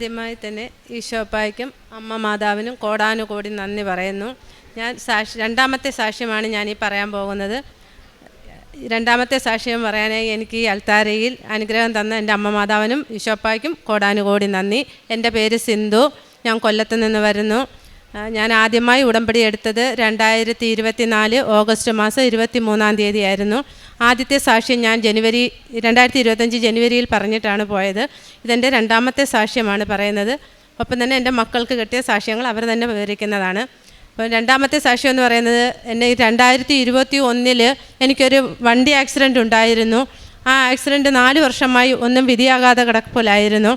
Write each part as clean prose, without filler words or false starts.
ആദ്യമായി തന്നെ ഈശോപ്പായ്ക്കും അമ്മ മാതാവിനും കോടാനുകോടി നന്ദി പറയുന്നു. ഞാൻ രണ്ടാമത്തെ സാക്ഷ്യമാണ് ഞാനീ പറയാൻ പോകുന്നത്. രണ്ടാമത്തെ സാക്ഷ്യം പറയാനായി എനിക്ക് ഈ അൽത്താരയിൽ അനുഗ്രഹം തന്ന എൻ്റെ അമ്മ മാതാവിനും ഈശോപ്പായ്ക്കും കോടാനുകോടി നന്ദി. എൻ്റെ പേര് സിന്ധു, ഞാൻ കൊല്ലത്ത് നിന്ന് വരുന്നു. ഞാൻ ആദ്യമായി ഉടമ്പടി എടുത്തത് 2024 ഓഗസ്റ്റ് മാസം 23 ആയിരുന്നു. ആദ്യത്തെ സാക്ഷ്യം ഞാൻ 2025 ജനുവരിയിൽ പറഞ്ഞിട്ടാണ് പോയത്. ഇതെൻ്റെ രണ്ടാമത്തെ സാക്ഷ്യമാണ് പറയുന്നത്. ഒപ്പം തന്നെ എൻ്റെ മക്കൾക്ക് കിട്ടിയ സാക്ഷ്യങ്ങൾ അവർ തന്നെ വിവരിക്കുന്നതാണ്. അപ്പോൾ രണ്ടാമത്തെ സാക്ഷ്യം എന്ന് പറയുന്നത്, എന്നെ 2021 എനിക്കൊരു വണ്ടി ആക്സിഡൻ്റ് ഉണ്ടായിരുന്നു. ആ ആക്സിഡൻറ്റ് 4 വർഷമായി ഒന്നും വിധിയാകാതെ കിടപ്പിലായിരുന്നു.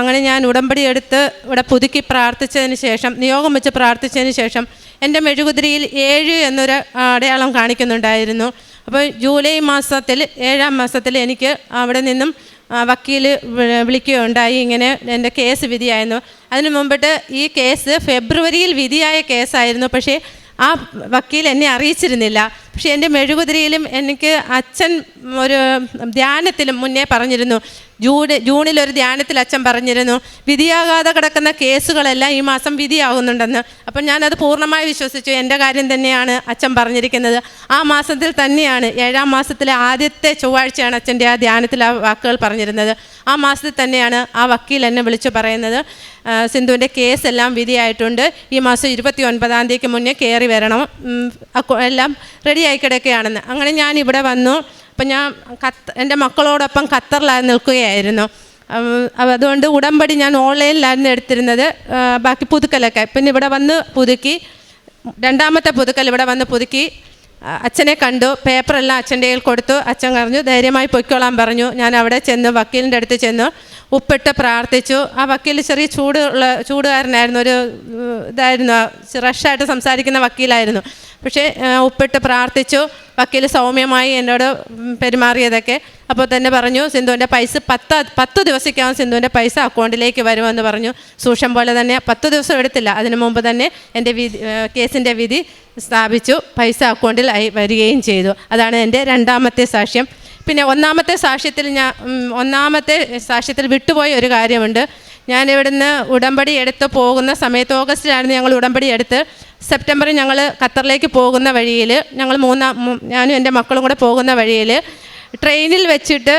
അങ്ങനെ ഞാൻ ഉടമ്പടി എടുത്ത് ഇവിടെ പുതുക്കി പ്രാർത്ഥിച്ചതിന് ശേഷം, നിയോഗം വെച്ച് പ്രാർത്ഥിച്ചതിന് ശേഷം എൻ്റെ മെഴുകുതിരിയിൽ 7 എന്നൊരു അടയാളം കാണിക്കുന്നുണ്ടായിരുന്നു. അപ്പോൾ ജൂലൈ മാസത്തിൽ 7-ാം മാസത്തിൽ എനിക്ക് അവിടെ നിന്നും വക്കീൽ വിളിക്കുകയുണ്ടായി, ഇങ്ങനെ എൻ്റെ കേസ് വിധിയായിരുന്നു. അതിന് മുമ്പിട്ട് ഈ കേസ് ഫെബ്രുവരിയിൽ വിധിയായ കേസായിരുന്നു. പക്ഷേ ആ വക്കീൽ എന്നെ അറിയിച്ചിരുന്നില്ല. പക്ഷേ എൻ്റെ മെഴുകുതിരിയിലും എനിക്ക് അച്ഛൻ ഒരു ധ്യാനത്തിലും മുന്നേ പറഞ്ഞിരുന്നു, ജൂണിലൊരു ധ്യാനത്തിൽ അച്ഛൻ പറഞ്ഞിരുന്നു, വിധിയാകാതെ കിടക്കുന്ന കേസുകളെല്ലാം ഈ മാസം വിധിയാകുന്നുണ്ടെന്ന്. അപ്പം ഞാനത് പൂർണ്ണമായി വിശ്വസിച്ചു. എൻ്റെ കാര്യം തന്നെയാണ് അച്ഛൻ പറഞ്ഞിരിക്കുന്നത്. ആ മാസത്തിൽ തന്നെയാണ്, 7-ാം മാസത്തിലെ ആദ്യത്തെ ചൊവ്വാഴ്ചയാണ് അച്ഛൻ്റെ ആ ധ്യാനത്തിൽ ആ വാക്കുകൾ പറഞ്ഞിരുന്നത്. ആ മാസത്തിൽ തന്നെയാണ് ആ വക്കീൽ എന്നെ വിളിച്ചു പറയുന്നത്, സിന്ധുവിൻ്റെ കേസെല്ലാം വിധിയായിട്ടുണ്ട്, ഈ മാസം 29 മുന്നേ കയറി വരണം, എല്ലാം റെഡിയായി കിടക്കുകയാണെന്ന്. അങ്ങനെ ഞാൻ ഇവിടെ വന്നു. അപ്പം ഞാൻ എൻ്റെ മക്കളോടൊപ്പം ഖത്തറിലായി നിൽക്കുകയായിരുന്നു. അതുകൊണ്ട് ഉടമ്പടി ഞാൻ ഓൺലൈനിലായിരുന്നു എടുത്തിരുന്നത്, ബാക്കി പുതുക്കലൊക്കെ. പിന്നെ ഇവിടെ വന്ന് പുതുക്കി, രണ്ടാമത്തെ പുതുക്കൽ ഇവിടെ വന്ന് പുതുക്കി. അച്ഛനെ കണ്ടു, പേപ്പറെല്ലാം അച്ഛൻ്റെ കയ്യിൽ കൊടുത്തു. അച്ഛൻ പറഞ്ഞു ധൈര്യമായി പൊയ്ക്കോളാൻ പറഞ്ഞു. ഞാൻ അവിടെ ചെന്നു, വക്കീലിൻ്റെ അടുത്ത് ചെന്നു, ഉപ്പിട്ട് പ്രാർത്ഥിച്ചു. ആ വക്കീൽ ചെറിയ ചൂടുകാരനായിരുന്നു, ഒരു ഇതായിരുന്നു, റഷായിട്ട് സംസാരിക്കുന്ന വക്കീലായിരുന്നു. പക്ഷേ ഉപ്പിട്ട് പ്രാർത്ഥിച്ചു. വക്കീൽ സൗമ്യമായി എന്നോട് പെരുമാറിയതൊക്കെ. അപ്പോൾ തന്നെ പറഞ്ഞു, സിന്ധുവിൻ്റെ പൈസ 10 ദിവസത്തേക്കാവും സിന്ധുവിൻ്റെ പൈസ അക്കൗണ്ടിലേക്ക് വരുമെന്ന് പറഞ്ഞു. സൂക്ഷം പോലെ തന്നെ 10 ദിവസം എടുത്തില്ല, അതിനു മുമ്പ് തന്നെ എൻ്റെ കേസിൻ്റെ വിധി സ്ഥാപിച്ചു, പൈസ അക്കൗണ്ടിൽ വരികയും ചെയ്തു. അതാണ് എൻ്റെ രണ്ടാമത്തെ സാക്ഷ്യം. പിന്നെ ഒന്നാമത്തെ സാക്ഷ്യത്തിൽ വിട്ടുപോയ ഒരു കാര്യമുണ്ട്. ഞാൻ ഇവിടുന്ന് ഉടമ്പടി എടുത്ത് പോകുന്ന സമയത്ത്, ഓഗസ്റ്റിലായിരുന്നു ഞങ്ങൾ ഉടമ്പടി എടുത്ത്, സെപ്റ്റംബറിൽ ഞങ്ങൾ ഖത്തറിലേക്ക് പോകുന്ന വഴിയിൽ, ഞാനും എൻ്റെ മക്കളും കൂടെ പോകുന്ന വഴിയിൽ ട്രെയിനിൽ വെച്ചിട്ട്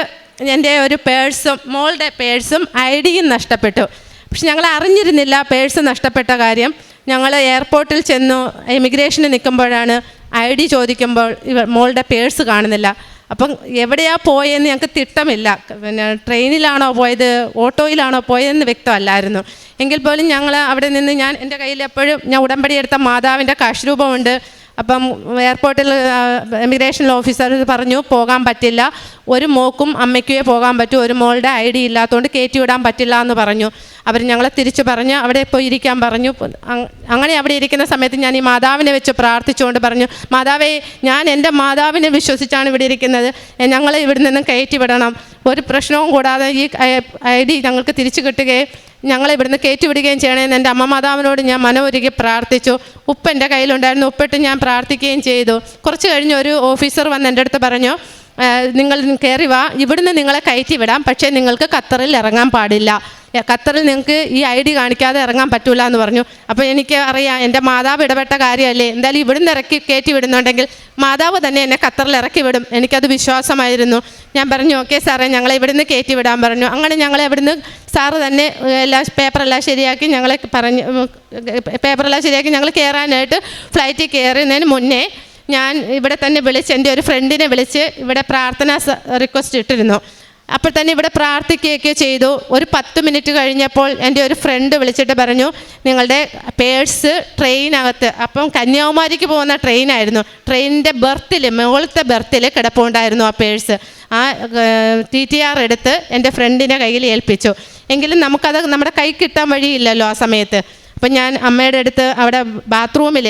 എൻ്റെ ഒരു പേഴ്സും, മോളുടെ പേഴ്സും ഐഡിയും നഷ്ടപ്പെട്ടു. പക്ഷെ ഞങ്ങൾ അറിഞ്ഞിരുന്നില്ല പേഴ്സ് നഷ്ടപ്പെട്ട കാര്യം. ഞങ്ങൾ എയർപോർട്ടിൽ ചെന്നു, ഇമിഗ്രേഷന് നിൽക്കുമ്പോഴാണ് ID ചോദിക്കുമ്പോൾ മോളുടെ പേഴ്സ് കാണുന്നില്ല. അപ്പം എവിടെയാണ് പോയതെന്ന് ഞങ്ങൾക്ക് തിട്ടമില്ല. പിന്നെ ട്രെയിനിലാണോ പോയത്, ഓട്ടോയിലാണോ പോയതെന്ന് വ്യക്തമല്ലായിരുന്നു. എങ്കിൽ പോലും ഞങ്ങൾ അവിടെ നിന്ന്, എൻ്റെ കയ്യിൽ എപ്പോഴും ഞാൻ ഉടമ്പടി എടുത്ത മാതാവിൻ്റെ കാശ് രൂപമുണ്ട്. അപ്പം എയർപോർട്ടിൽ ഇമിഗ്രേഷൻ ഓഫീസർ പറഞ്ഞു പോകാൻ പറ്റില്ല, ഒരു മോക്കും അമ്മയ്ക്കേ പോകാൻ പറ്റൂ, ഒരു മോളുടെ ID ഇല്ലാത്തതുകൊണ്ട് കയറ്റി വിടാൻ പറ്റില്ല എന്ന് പറഞ്ഞു. അവർ ഞങ്ങളെ തിരിച്ചു പറഞ്ഞ് അവിടെ പോയി ഇരിക്കാൻ പറഞ്ഞു. അങ്ങനെ അവിടെ ഇരിക്കുന്ന സമയത്ത് ഞാൻ ഈ മാതാവിനെ വെച്ച് പ്രാർത്ഥിച്ചുകൊണ്ട് പറഞ്ഞു, മാതാവേ, ഞാൻ എൻ്റെ മാതാവിനെ വിശ്വസിച്ചാണ് ഇവിടെ ഇരിക്കുന്നത്, ഞങ്ങളെ ഇവിടെ നിന്നും കയറ്റി വിടണം, ഒരു പ്രശ്നവും കൂടാതെ ഈ ID ഞങ്ങൾക്ക് തിരിച്ചു കിട്ടുകയും ഞങ്ങളെ ഇവിടുന്ന് കയറ്റി വിടുകയും ചെയ്യണമെന്ന് എൻ്റെ അമ്മ മാതാവിനോട് ഞാൻ മനമൊരുക്കി പ്രാർത്ഥിച്ചു. ഉപ്പ് എൻ്റെ കയ്യിലുണ്ടായിരുന്നു, ഉപ്പിട്ട് ഞാൻ പ്രാർത്ഥിക്കുകയും ചെയ്തു. കുറച്ച് കഴിഞ്ഞ് ഒരു ഓഫീസർ വന്ന് എൻ്റെ അടുത്ത് പറഞ്ഞു, നിങ്ങൾ കയറി വാ, ഇവിടുന്ന് നിങ്ങളെ കയറ്റി വിടാം, പക്ഷേ നിങ്ങൾക്ക് ഖത്തറിൽ ഇറങ്ങാൻ പാടില്ല, ഖത്തറിൽ നിങ്ങൾക്ക് ഈ ID കാണിക്കാതെ ഇറങ്ങാൻ പറ്റൂല എന്ന് പറഞ്ഞു. അപ്പോൾ എനിക്ക് അറിയാം, എൻ്റെ മാതാവ് ഇടപെട്ട കാര്യമല്ലേ, എന്തായാലും ഇവിടുന്ന് കയറ്റി വിടുന്നുണ്ടെങ്കിൽ മാതാവ് തന്നെ എന്നെ ഖത്തറിൽ ഇറക്കി വിടും, എനിക്കത് വിശ്വാസമായിരുന്നു. ഞാൻ പറഞ്ഞു, ഓക്കെ സാറേ, ഞങ്ങളെ ഇവിടുന്ന് കയറ്റി വിടാൻ പറഞ്ഞു. അങ്ങനെ ഞങ്ങളെ ഇവിടുന്ന് സാറ് തന്നെ പേപ്പറെല്ലാം ശരിയാക്കി ഞങ്ങൾ കയറാനായിട്ട് ഫ്ലൈറ്റിൽ കയറുന്നതിന് മുന്നേ ഞാൻ ഇവിടെ തന്നെ എൻ്റെ ഒരു ഫ്രണ്ടിനെ വിളിച്ച് ഇവിടെ പ്രാർത്ഥന റിക്വസ്റ്റ് ഇട്ടിരുന്നു. അപ്പോൾ തന്നെ ഇവിടെ പ്രാർത്ഥിക്കുകയൊക്കെ ചെയ്തു. ഒരു 10 മിനിറ്റ് കഴിഞ്ഞപ്പോൾ എൻ്റെ ഒരു ഫ്രണ്ട് വിളിച്ചിട്ട് പറഞ്ഞു, നിങ്ങളുടെ പേഴ്സ് ട്രെയിനകത്ത്, അപ്പം കന്യാകുമാരിക്ക് പോകുന്ന ട്രെയിനായിരുന്നു, ട്രെയിനിൻ്റെ മുകളിലത്തെ ബർത്തിൽ കിടപ്പുണ്ടായിരുന്നു ആ പേഴ്സ്. ആ TTR എടുത്ത് എൻ്റെ ഫ്രണ്ടിൻ്റെ കയ്യിൽ ഏൽപ്പിച്ചു. എങ്കിലും നമുക്കത് നമ്മുടെ കൈ കിട്ടാൻ വഴിയില്ലല്ലോ ആ സമയത്ത്. അപ്പം ഞാൻ അമ്മയുടെ അടുത്ത് അവിടെ ബാത്റൂമിൽ,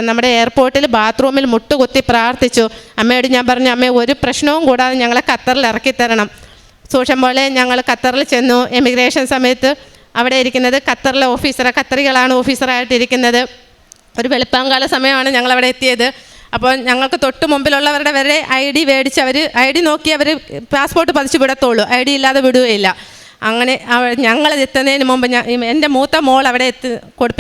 നമ്മുടെ എയർപോർട്ടിൽ ബാത്റൂമിൽ മുട്ടുകുത്തി പ്രാർത്ഥിച്ചു. അമ്മയോട് ഞാൻ പറഞ്ഞു, അമ്മേ, ഒരു പ്രശ്നവും കൂടാതെ ഞങ്ങളെ ഖത്തറിൽ ഇറക്കി തരണം. സൂക്ഷം പോലെ ഞങ്ങൾ ഖത്തറിൽ ചെന്നു. എമിഗ്രേഷൻ സമയത്ത് അവിടെ ഇരിക്കുന്നത് ഖത്തറികളാണ് ഓഫീസറായിട്ടിരിക്കുന്നത്. ഒരു വെളുപ്പാങ്കാല സമയമാണ് ഞങ്ങളവിടെ എത്തിയത്. അപ്പോൾ ഞങ്ങൾക്ക് തൊട്ട് മുമ്പിലുള്ളവരുടെ വരെ ID മേടിച്ച് അവർ ID നോക്കി അവർ പാസ്പോർട്ട് പതിച്ച് വിടത്തുള്ളൂ, ID ഇല്ലാതെ വിടുകയില്ല. അങ്ങനെ ഞങ്ങൾ എത്തുന്നതിന് മുമ്പ് എൻ്റെ മൂത്ത മോൾ അവിടെ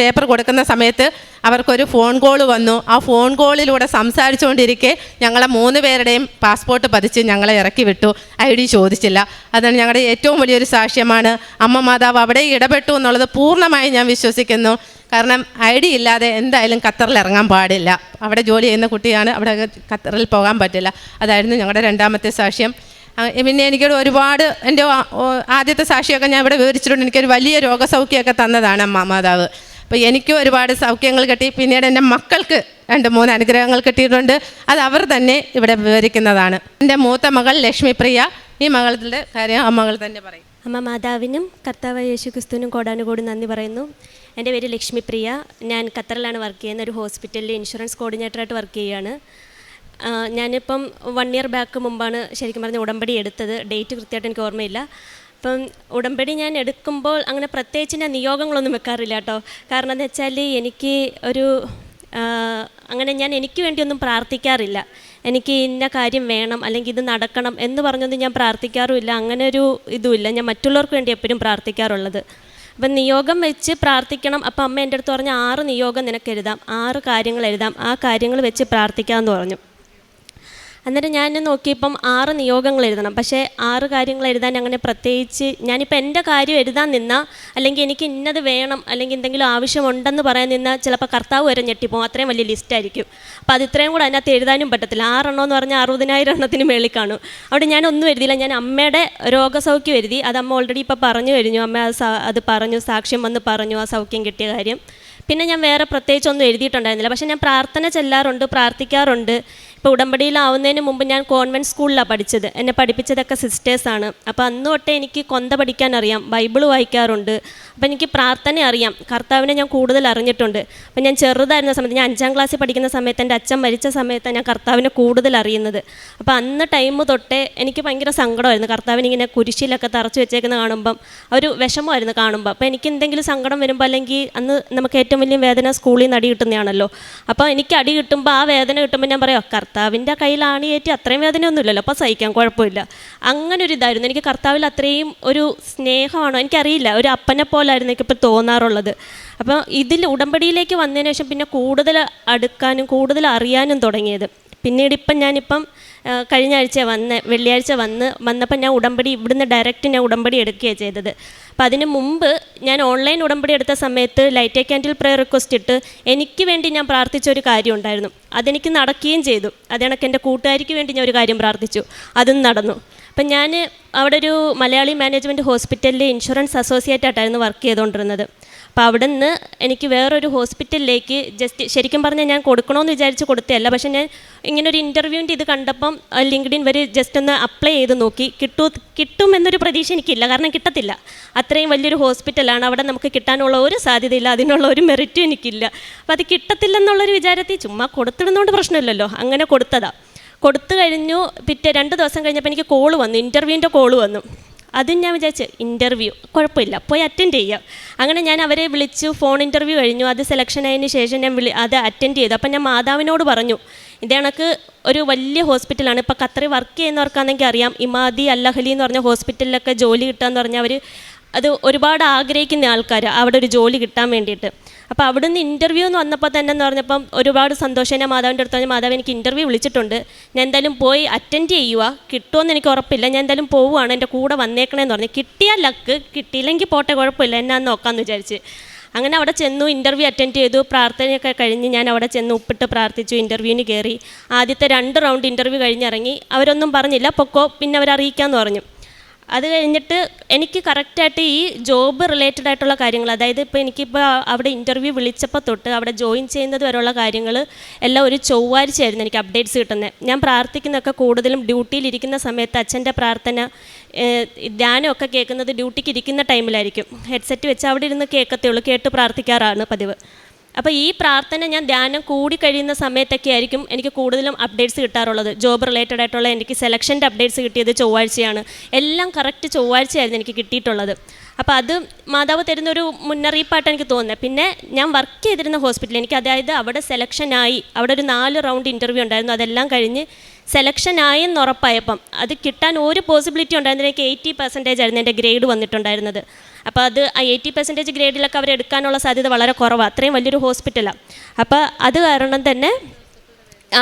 പേപ്പർ കൊടുക്കുന്ന സമയത്ത് അവർക്കൊരു ഫോൺ കോൾ വന്നു. ആ ഫോൺ കോളിലൂടെ സംസാരിച്ചുകൊണ്ടിരിക്കെ ഞങ്ങളെ 3 പേരുടെയും പാസ്പോർട്ട് പതിച്ച് ഞങ്ങളെ ഇറക്കി വിട്ടു. ID ചോദിച്ചില്ല. അതാണ് ഞങ്ങളുടെ ഏറ്റവും വലിയൊരു സാക്ഷ്യമാണ്. അമ്മ മാതാവ് അവിടെ ഇടപെട്ടു എന്നുള്ളത് പൂർണ്ണമായി ഞാൻ വിശ്വസിക്കുന്നു. കാരണം ID ഇല്ലാതെ എന്തായാലും ഖത്തറിൽ ഇറങ്ങാൻ പാടില്ല. അവിടെ ജോലി ചെയ്യുന്ന കുട്ടിയാണ്, അവിടെ ഖത്തറിൽ പോകാൻ പറ്റില്ല. അതായിരുന്നു ഞങ്ങളുടെ രണ്ടാമത്തെ സാക്ഷ്യം. പിന്നെ എനിക്കൊരു ഒരുപാട് എൻ്റെ ആദ്യത്തെ സാക്ഷിയൊക്കെ ഞാൻ ഇവിടെ വിവരിച്ചിട്ടുണ്ട്. എനിക്കൊരു വലിയ രോഗസൗഖ്യമൊക്കെ തന്നതാണ് അമ്മ മാതാവ്. അപ്പോൾ എനിക്കും ഒരുപാട് സൗഖ്യങ്ങൾ കിട്ടി. പിന്നീട് എൻ്റെ മക്കൾക്ക് 2-3 അനുഗ്രഹങ്ങൾ കിട്ടിയിട്ടുണ്ട്. അത് അവർ തന്നെ ഇവിടെ വിവരിക്കുന്നതാണ്. എൻ്റെ മൂത്ത മകൾ ലക്ഷ്മിപ്രിയ. ഈ മകളുടെ കാര്യം ആ മകൾ തന്നെ പറയും. അമ്മ മാതാവിനും കർത്താവ് യേശു ക്രിസ്തുവിനും കോടാനുകോടി നന്ദി പറയുന്നു. എൻ്റെ പേര് ലക്ഷ്മിപ്രിയ. ഞാൻ ഖത്തറിലാണ് വർക്ക് ചെയ്യുന്നത്. ഒരു ഹോസ്പിറ്റലിൽ ഇൻഷുറൻസ് കോർഡിനേറ്ററായിട്ട് വർക്ക് ചെയ്യുകയാണ്. ഞാനിപ്പം 1 ഇയർ ബാക്ക് മുമ്പാണ് ശരിക്കും പറഞ്ഞ ഉടമ്പടി എടുത്തത്. ഡേറ്റ് കൃത്യമായിട്ട് എനിക്ക് ഓർമ്മയില്ല. അപ്പം ഉടമ്പടി ഞാൻ എടുക്കുമ്പോൾ അങ്ങനെ പ്രത്യേകിച്ച് ഞാൻ നിയോഗങ്ങളൊന്നും വെക്കാറില്ല കേട്ടോ. കാരണം എന്ന് വെച്ചാൽ എനിക്ക് അങ്ങനെ ഞാൻ എനിക്ക് വേണ്ടിയൊന്നും പ്രാർത്ഥിക്കാറില്ല. എനിക്ക് ഇന്ന കാര്യം വേണം അല്ലെങ്കിൽ ഇത് നടക്കണം എന്ന് പറഞ്ഞൊന്നും ഞാൻ പ്രാർത്ഥിക്കാറുമില്ല. അങ്ങനെ ഒരു ഇതുമില്ല. ഞാൻ മറ്റുള്ളവർക്ക് വേണ്ടി എപ്പോഴും പ്രാർത്ഥിക്കാറുള്ളത്. അപ്പം നിയോഗം വെച്ച് പ്രാർത്ഥിക്കണം. അപ്പം അമ്മ എൻ്റെ അടുത്ത് പറഞ്ഞു 6 നിയോഗം നിനക്ക് എഴുതാം, 6 കാര്യങ്ങൾ എഴുതാം, ആ കാര്യങ്ങൾ വെച്ച് പ്രാർത്ഥിക്കാമെന്ന് പറഞ്ഞു. അന്നേരം ഞാൻ നോക്കിയപ്പം 6 നിയോഗങ്ങൾ എഴുതണം. പക്ഷേ 6 കാര്യങ്ങൾ എഴുതാൻ അങ്ങനെ പ്രത്യേകിച്ച് ഞാനിപ്പോൾ എൻ്റെ കാര്യം എഴുതാൻ നിന്നാൽ അല്ലെങ്കിൽ എനിക്ക് ഇന്നത് വേണം അല്ലെങ്കിൽ എന്തെങ്കിലും ആവശ്യമുണ്ടെന്ന് പറയാൻ നിന്നാൽ ചിലപ്പോൾ കർത്താവ് വരെ ഞെട്ടിപ്പോകും. അത്രയും വലിയ ലിസ്റ്റായിരിക്കും. അപ്പോൾ അത് ഇത്രയും കൂടെ അതിനകത്ത് എഴുതാനും പറ്റത്തില്ല. 6 എണ്ണം എന്ന് പറഞ്ഞാൽ 60,000 എണ്ണത്തിന് മേളിൽ കാണും. അവിടെ ഞാനൊന്നും എഴുതിയില്ല. ഞാൻ അമ്മയുടെ രോഗസൗഖ്യം എഴുതി. അത് അമ്മ ഓൾറെഡി ഇപ്പോൾ പറഞ്ഞു കഴിഞ്ഞു. അമ്മ അത് പറഞ്ഞു, സാക്ഷ്യം വന്ന് പറഞ്ഞു ആ സൗഖ്യം കിട്ടിയ കാര്യം. പിന്നെ ഞാൻ വേറെ പ്രത്യേകിച്ചൊന്നും എഴുതിയിട്ടുണ്ടായിരുന്നില്ല. പക്ഷേ ഞാൻ പ്രാർത്ഥന ചെല്ലാറുണ്ട്, പ്രാർത്ഥിക്കാറുണ്ട്. ഇപ്പോൾ ഉടമ്പടിയിലാവുന്നതിന് മുമ്പ് ഞാൻ കോൺവെൻറ്റ് സ്കൂളിലാണ് പഠിച്ചത്. എന്നെ പഠിപ്പിച്ചതൊക്കെ സിസ്റ്റേഴ്സാണ്. അപ്പോൾ അന്ന് തൊട്ടേ എനിക്ക് കൊന്ത പഠിക്കാൻ അറിയാം, ബൈബിൾ വായിക്കാറുണ്ട്. അപ്പോൾ എനിക്ക് പ്രാർത്ഥന അറിയാം. കർത്താവിനെ ഞാൻ കൂടുതൽ അറിഞ്ഞിട്ടുണ്ട്. അപ്പോൾ ഞാൻ ചെറുതായിരുന്ന സമയത്ത്, ഞാൻ 5ാം ക്ലാസ്സിൽ പഠിക്കുന്ന സമയത്ത് എൻ്റെ അച്ഛൻ മരിച്ച സമയത്താണ് ഞാൻ കർത്താവിനെ കൂടുതൽ അറിയുന്നത്. അപ്പോൾ അന്ന് ടൈം തൊട്ടേ എനിക്ക് ഭയങ്കര സങ്കടമായിരുന്നു. കർത്താവിനിങ്ങനെ കുരിശിലൊക്കെ തറച്ച് വെച്ചേക്കുന്ന കാണുമ്പം ഒരു വിഷമമായിരുന്നു കാണുമ്പോൾ. അപ്പോൾ എനിക്ക് എന്തെങ്കിലും സങ്കടം വരുമ്പോൾ, അല്ലെങ്കിൽ അന്ന് നമുക്ക് ഏറ്റവും വലിയ വേദന സ്കൂളിൽ നിന്ന് അടി കിട്ടുന്നതാണല്ലോ. അപ്പോൾ എനിക്ക് അടി കിട്ടുമ്പോൾ ആ വേദന കിട്ടുമ്പോൾ ഞാൻ പറയാം കർത്താവിൻ്റെ കയ്യിലാണ് ഏറ്റി, അത്രയും വേദനയൊന്നുമില്ലല്ലോ, അപ്പോൾ സഹിക്കാം, കുഴപ്പമില്ല. അങ്ങനെ ഒരു ഇതായിരുന്നു എനിക്ക്. കർത്താവിൽ അത്രയും ഒരു സ്നേഹമാണോ എനിക്കറിയില്ല, ഒരു അപ്പനെ പോലായിരുന്നു എനിക്കിപ്പോൾ തോന്നാറുള്ളത്. അപ്പോൾ ഇതിൽ ഉടമ്പടിയിലേക്ക് വന്നതിന് ശേഷം പിന്നെ കൂടുതൽ അടുക്കാനും കൂടുതൽ അറിയാനും തുടങ്ങിയത്. പിന്നീട് ഞാനിപ്പം കഴിഞ്ഞ ആഴ്ച വെള്ളിയാഴ്ച വന്നപ്പോൾ ഞാൻ ഉടമ്പടി ഇവിടുന്ന് ഡയറക്റ്റ് ഞാൻ ഉടമ്പടി എടുക്കുകയാണ് ചെയ്തത്. അപ്പം അതിന് മുമ്പ് ഞാൻ ഓൺലൈൻ ഉടമ്പടി എടുത്ത സമയത്ത് light A candle prayer request ഇട്ട് എനിക്ക് വേണ്ടി ഞാൻ പ്രാർത്ഥിച്ചൊരു കാര്യം ഉണ്ടായിരുന്നു. അതെനിക്ക് നടക്കുകയും ചെയ്തു. അതെനിക്ക് എൻ്റെ കൂട്ടുകാരിക്ക് വേണ്ടി ഞാൻ ഒരു കാര്യം പ്രാർത്ഥിച്ചു, അതും നടന്നു. അപ്പം ഞാൻ അവിടെ ഒരു മലയാളി മാനേജ്മെൻറ്റ് ഹോസ്പിറ്റലിൽ ഇൻഷുറൻസ് അസോസിയേറ്റ് ആയിട്ടായിരുന്നു വർക്ക് ചെയ്തുകൊണ്ടിരുന്നത്. അപ്പോൾ അവിടെ നിന്ന് എനിക്ക് വേറൊരു ഹോസ്പിറ്റലിലേക്ക് ശരിക്കും പറഞ്ഞാൽ ഞാൻ കൊടുക്കണമെന്ന് വിചാരിച്ച് കൊടുത്തതല്ല. പക്ഷേ ഞാൻ ഇങ്ങനെ ഒരു ഇൻ്റർവ്യൂവിൻ്റെ ഇത് കണ്ടപ്പം ലിങ്ക്ഡിൻ വരെ ജസ്റ്റ് ഒന്ന് അപ്ലൈ ചെയ്ത് നോക്കി. കിട്ടും എന്നൊരു പ്രതീക്ഷ എനിക്കില്ല, കാരണം കിട്ടത്തില്ല. അത്രയും വലിയൊരു ഹോസ്പിറ്റലാണ്, അവിടെ നമുക്ക് കിട്ടാനുള്ള ഒരു സാധ്യതയില്ല, അതിനുള്ള ഒരു മെറിറ്റും എനിക്കില്ല. അപ്പോൾ അത് കിട്ടത്തില്ലെന്നുള്ളൊരു വിചാരത്തിൽ ചുമ്മാ കൊടുത്തിടുന്നതുകൊണ്ട് പ്രശ്നമില്ലല്ലോ, അങ്ങനെ കൊടുത്തതാണ്. കൊടുത്തു കഴിഞ്ഞു. 2 ദിവസം കഴിഞ്ഞപ്പോൾ എനിക്ക് കോള് വന്നു, ഇൻ്റർവ്യൂവിൻ്റെ കോള് വന്നു. അതും ഞാൻ വിചാരിച്ചു ഇൻ്റർവ്യൂ കുഴപ്പമില്ല, പോയി അറ്റൻഡ് ചെയ്യാം. അങ്ങനെ ഞാൻ അവരെ വിളിച്ചു, ഫോൺ ഇൻ്റർവ്യൂ കഴിഞ്ഞു. അത് സെലക്ഷൻ ആയതിന് ശേഷം ഞാൻ അത് അറ്റൻഡ് ചെയ്തു. അപ്പം ഞാൻ മാതാവിനോട് പറഞ്ഞു, ഇത് കണക്ക് ഒരു വലിയ ഹോസ്പിറ്റലാണ്. ഇപ്പോൾ ഖത്തറിൽ വർക്ക് ചെയ്യുന്നവർക്കാണെങ്കിൽ അറിയാം, ഇമാദി അൽ-അഹ്ലി എന്ന് പറഞ്ഞ ഹോസ്പിറ്റലിലൊക്കെ ജോലി കിട്ടുകയെന്ന് പറഞ്ഞാൽ അത് ഒരുപാട് ആഗ്രഹിക്കുന്ന ആൾക്കാർ അവിടെ ഒരു ജോലി കിട്ടാൻ വേണ്ടിയിട്ട്. അപ്പോൾ അവിടെ നിന്ന് ഇൻ്റർവ്യൂ എന്ന് വന്നപ്പോൾ തന്നെ എന്ന് പറഞ്ഞപ്പം ഒരുപാട് സന്തോഷം. ഞാൻ മാതാവിൻ്റെ അടുത്ത് പറഞ്ഞു, മാതാവ് എനിക്ക് ഇൻ്റർവ്യൂ വിളിച്ചിട്ടുണ്ട്, ഞാൻ എന്തായാലും പോയി അറ്റൻഡ് ചെയ്യുക, കിട്ടുമെന്ന് എനിക്ക് ഉറപ്പില്ല, ഞാൻ എന്തായാലും പോവുകയാണ്, എൻ്റെ കൂടെ വന്നേക്കണേന്ന് പറഞ്ഞു. കിട്ടിയാൽ ലക്ക്, കിട്ടിയില്ലെങ്കിൽ പോട്ടെ, കുഴപ്പമില്ല, എന്നാ നോക്കാമെന്ന് വിചാരിച്ച്. അങ്ങനെ അവിടെ ചെന്നു, ഇൻ്റർവ്യൂ അറ്റൻഡ് ചെയ്തു. പ്രാർത്ഥനയൊക്കെ കഴിഞ്ഞ് ഞാൻ അവിടെ ചെന്ന് ഉപ്പിട്ട് പ്രാർത്ഥിച്ചു, ഇൻ്റർവ്യൂവിന് കയറി. ആദ്യത്തെ 2 റൗണ്ട് ഇൻ്റർവ്യൂ കഴിഞ്ഞിറങ്ങി. അവരൊന്നും പറഞ്ഞില്ല, പൊക്കോ, പിന്നെ അവരറിയിക്കാമെന്ന് പറഞ്ഞു. അത് കഴിഞ്ഞിട്ട് എനിക്ക് കറക്റ്റായിട്ട് ഈ ജോബ് റിലേറ്റഡ് ആയിട്ടുള്ള കാര്യങ്ങൾ, അതായത് ഇപ്പോൾ എനിക്കിപ്പോൾ അവിടെ ഇൻ്റർവ്യൂ വിളിച്ചപ്പോൾ തൊട്ട് അവിടെ ജോയിൻ ചെയ്യുന്നത് വരെയുള്ള കാര്യങ്ങൾ എല്ലാം ഒരു ചൊവ്വാഴ്ചയായിരുന്നു എനിക്ക് അപ്ഡേറ്റ്സ് കിട്ടുന്നത്. ഞാൻ പ്രാർത്ഥിക്കുന്നതൊക്കെ കൂടുതലും ഡ്യൂട്ടിയിലിരിക്കുന്ന സമയത്ത്, അച്ഛൻ്റെ പ്രാർത്ഥന ധ്യാനമൊക്കെ കേൾക്കുന്നത് ഡ്യൂട്ടിക്ക് ഇരിക്കുന്ന ടൈമിലായിരിക്കും. ഹെഡ്സെറ്റ് വെച്ച് അവിടെ ഇരുന്ന് കേൾക്കത്തേ ഉള്ളൂ, കേട്ട് പ്രാർത്ഥിക്കാറാണ് പതിവ്. അപ്പോൾ ഈ പ്രാർത്ഥന ഞാൻ ധ്യാനം കൂടി കഴിയുന്ന സമയത്തൊക്കെ ആയിരിക്കും എനിക്ക് കൂടുതലും അപ്ഡേറ്റ്സ് കിട്ടാറുള്ളത്. ജോബ് റിലേറ്റഡ് ആയിട്ടുള്ള എനിക്ക് സെലക്ഷൻ്റെ അപ്ഡേറ്റ്സ് കിട്ടിയത് ചൊവ്വാഴ്ചയാണ്. എല്ലാം കറക്റ്റ് ചൊവ്വാഴ്ചയായിരുന്നു എനിക്ക് കിട്ടിയിട്ടുള്ളത്. അപ്പോൾ അത് മാതാവ് തരുന്നൊരു മുന്നറിയിപ്പായിട്ട് എനിക്ക് തോന്നുന്നത്. പിന്നെ ഞാൻ വർക്ക് ചെയ്തിരുന്ന ഹോസ്പിറ്റലിൽ എനിക്ക്, അതായത് അവിടെ സെലക്ഷനായി, അവിടെ ഒരു 4 റൗണ്ട് ഇൻ്റർവ്യൂ ഉണ്ടായിരുന്നു. അതെല്ലാം കഴിഞ്ഞ് സെലക്ഷനായെന്ന് ഉറപ്പായപ്പം അത് കിട്ടാൻ ഒരു പോസിബിലിറ്റി ഉണ്ടായിരുന്നില്ല. എനിക്ക് 80% ആയിരുന്നു എൻ്റെ ഗ്രേഡ് വന്നിട്ടുണ്ടായിരുന്നത്. അപ്പോൾ അത് ആ 80% ഗ്രേഡിലൊക്കെ അവരെടുക്കാനുള്ള സാധ്യത വളരെ കുറവാണ്, അത്രയും വലിയൊരു ഹോസ്പിറ്റലാണ്. അപ്പോൾ അത് കാരണം തന്നെ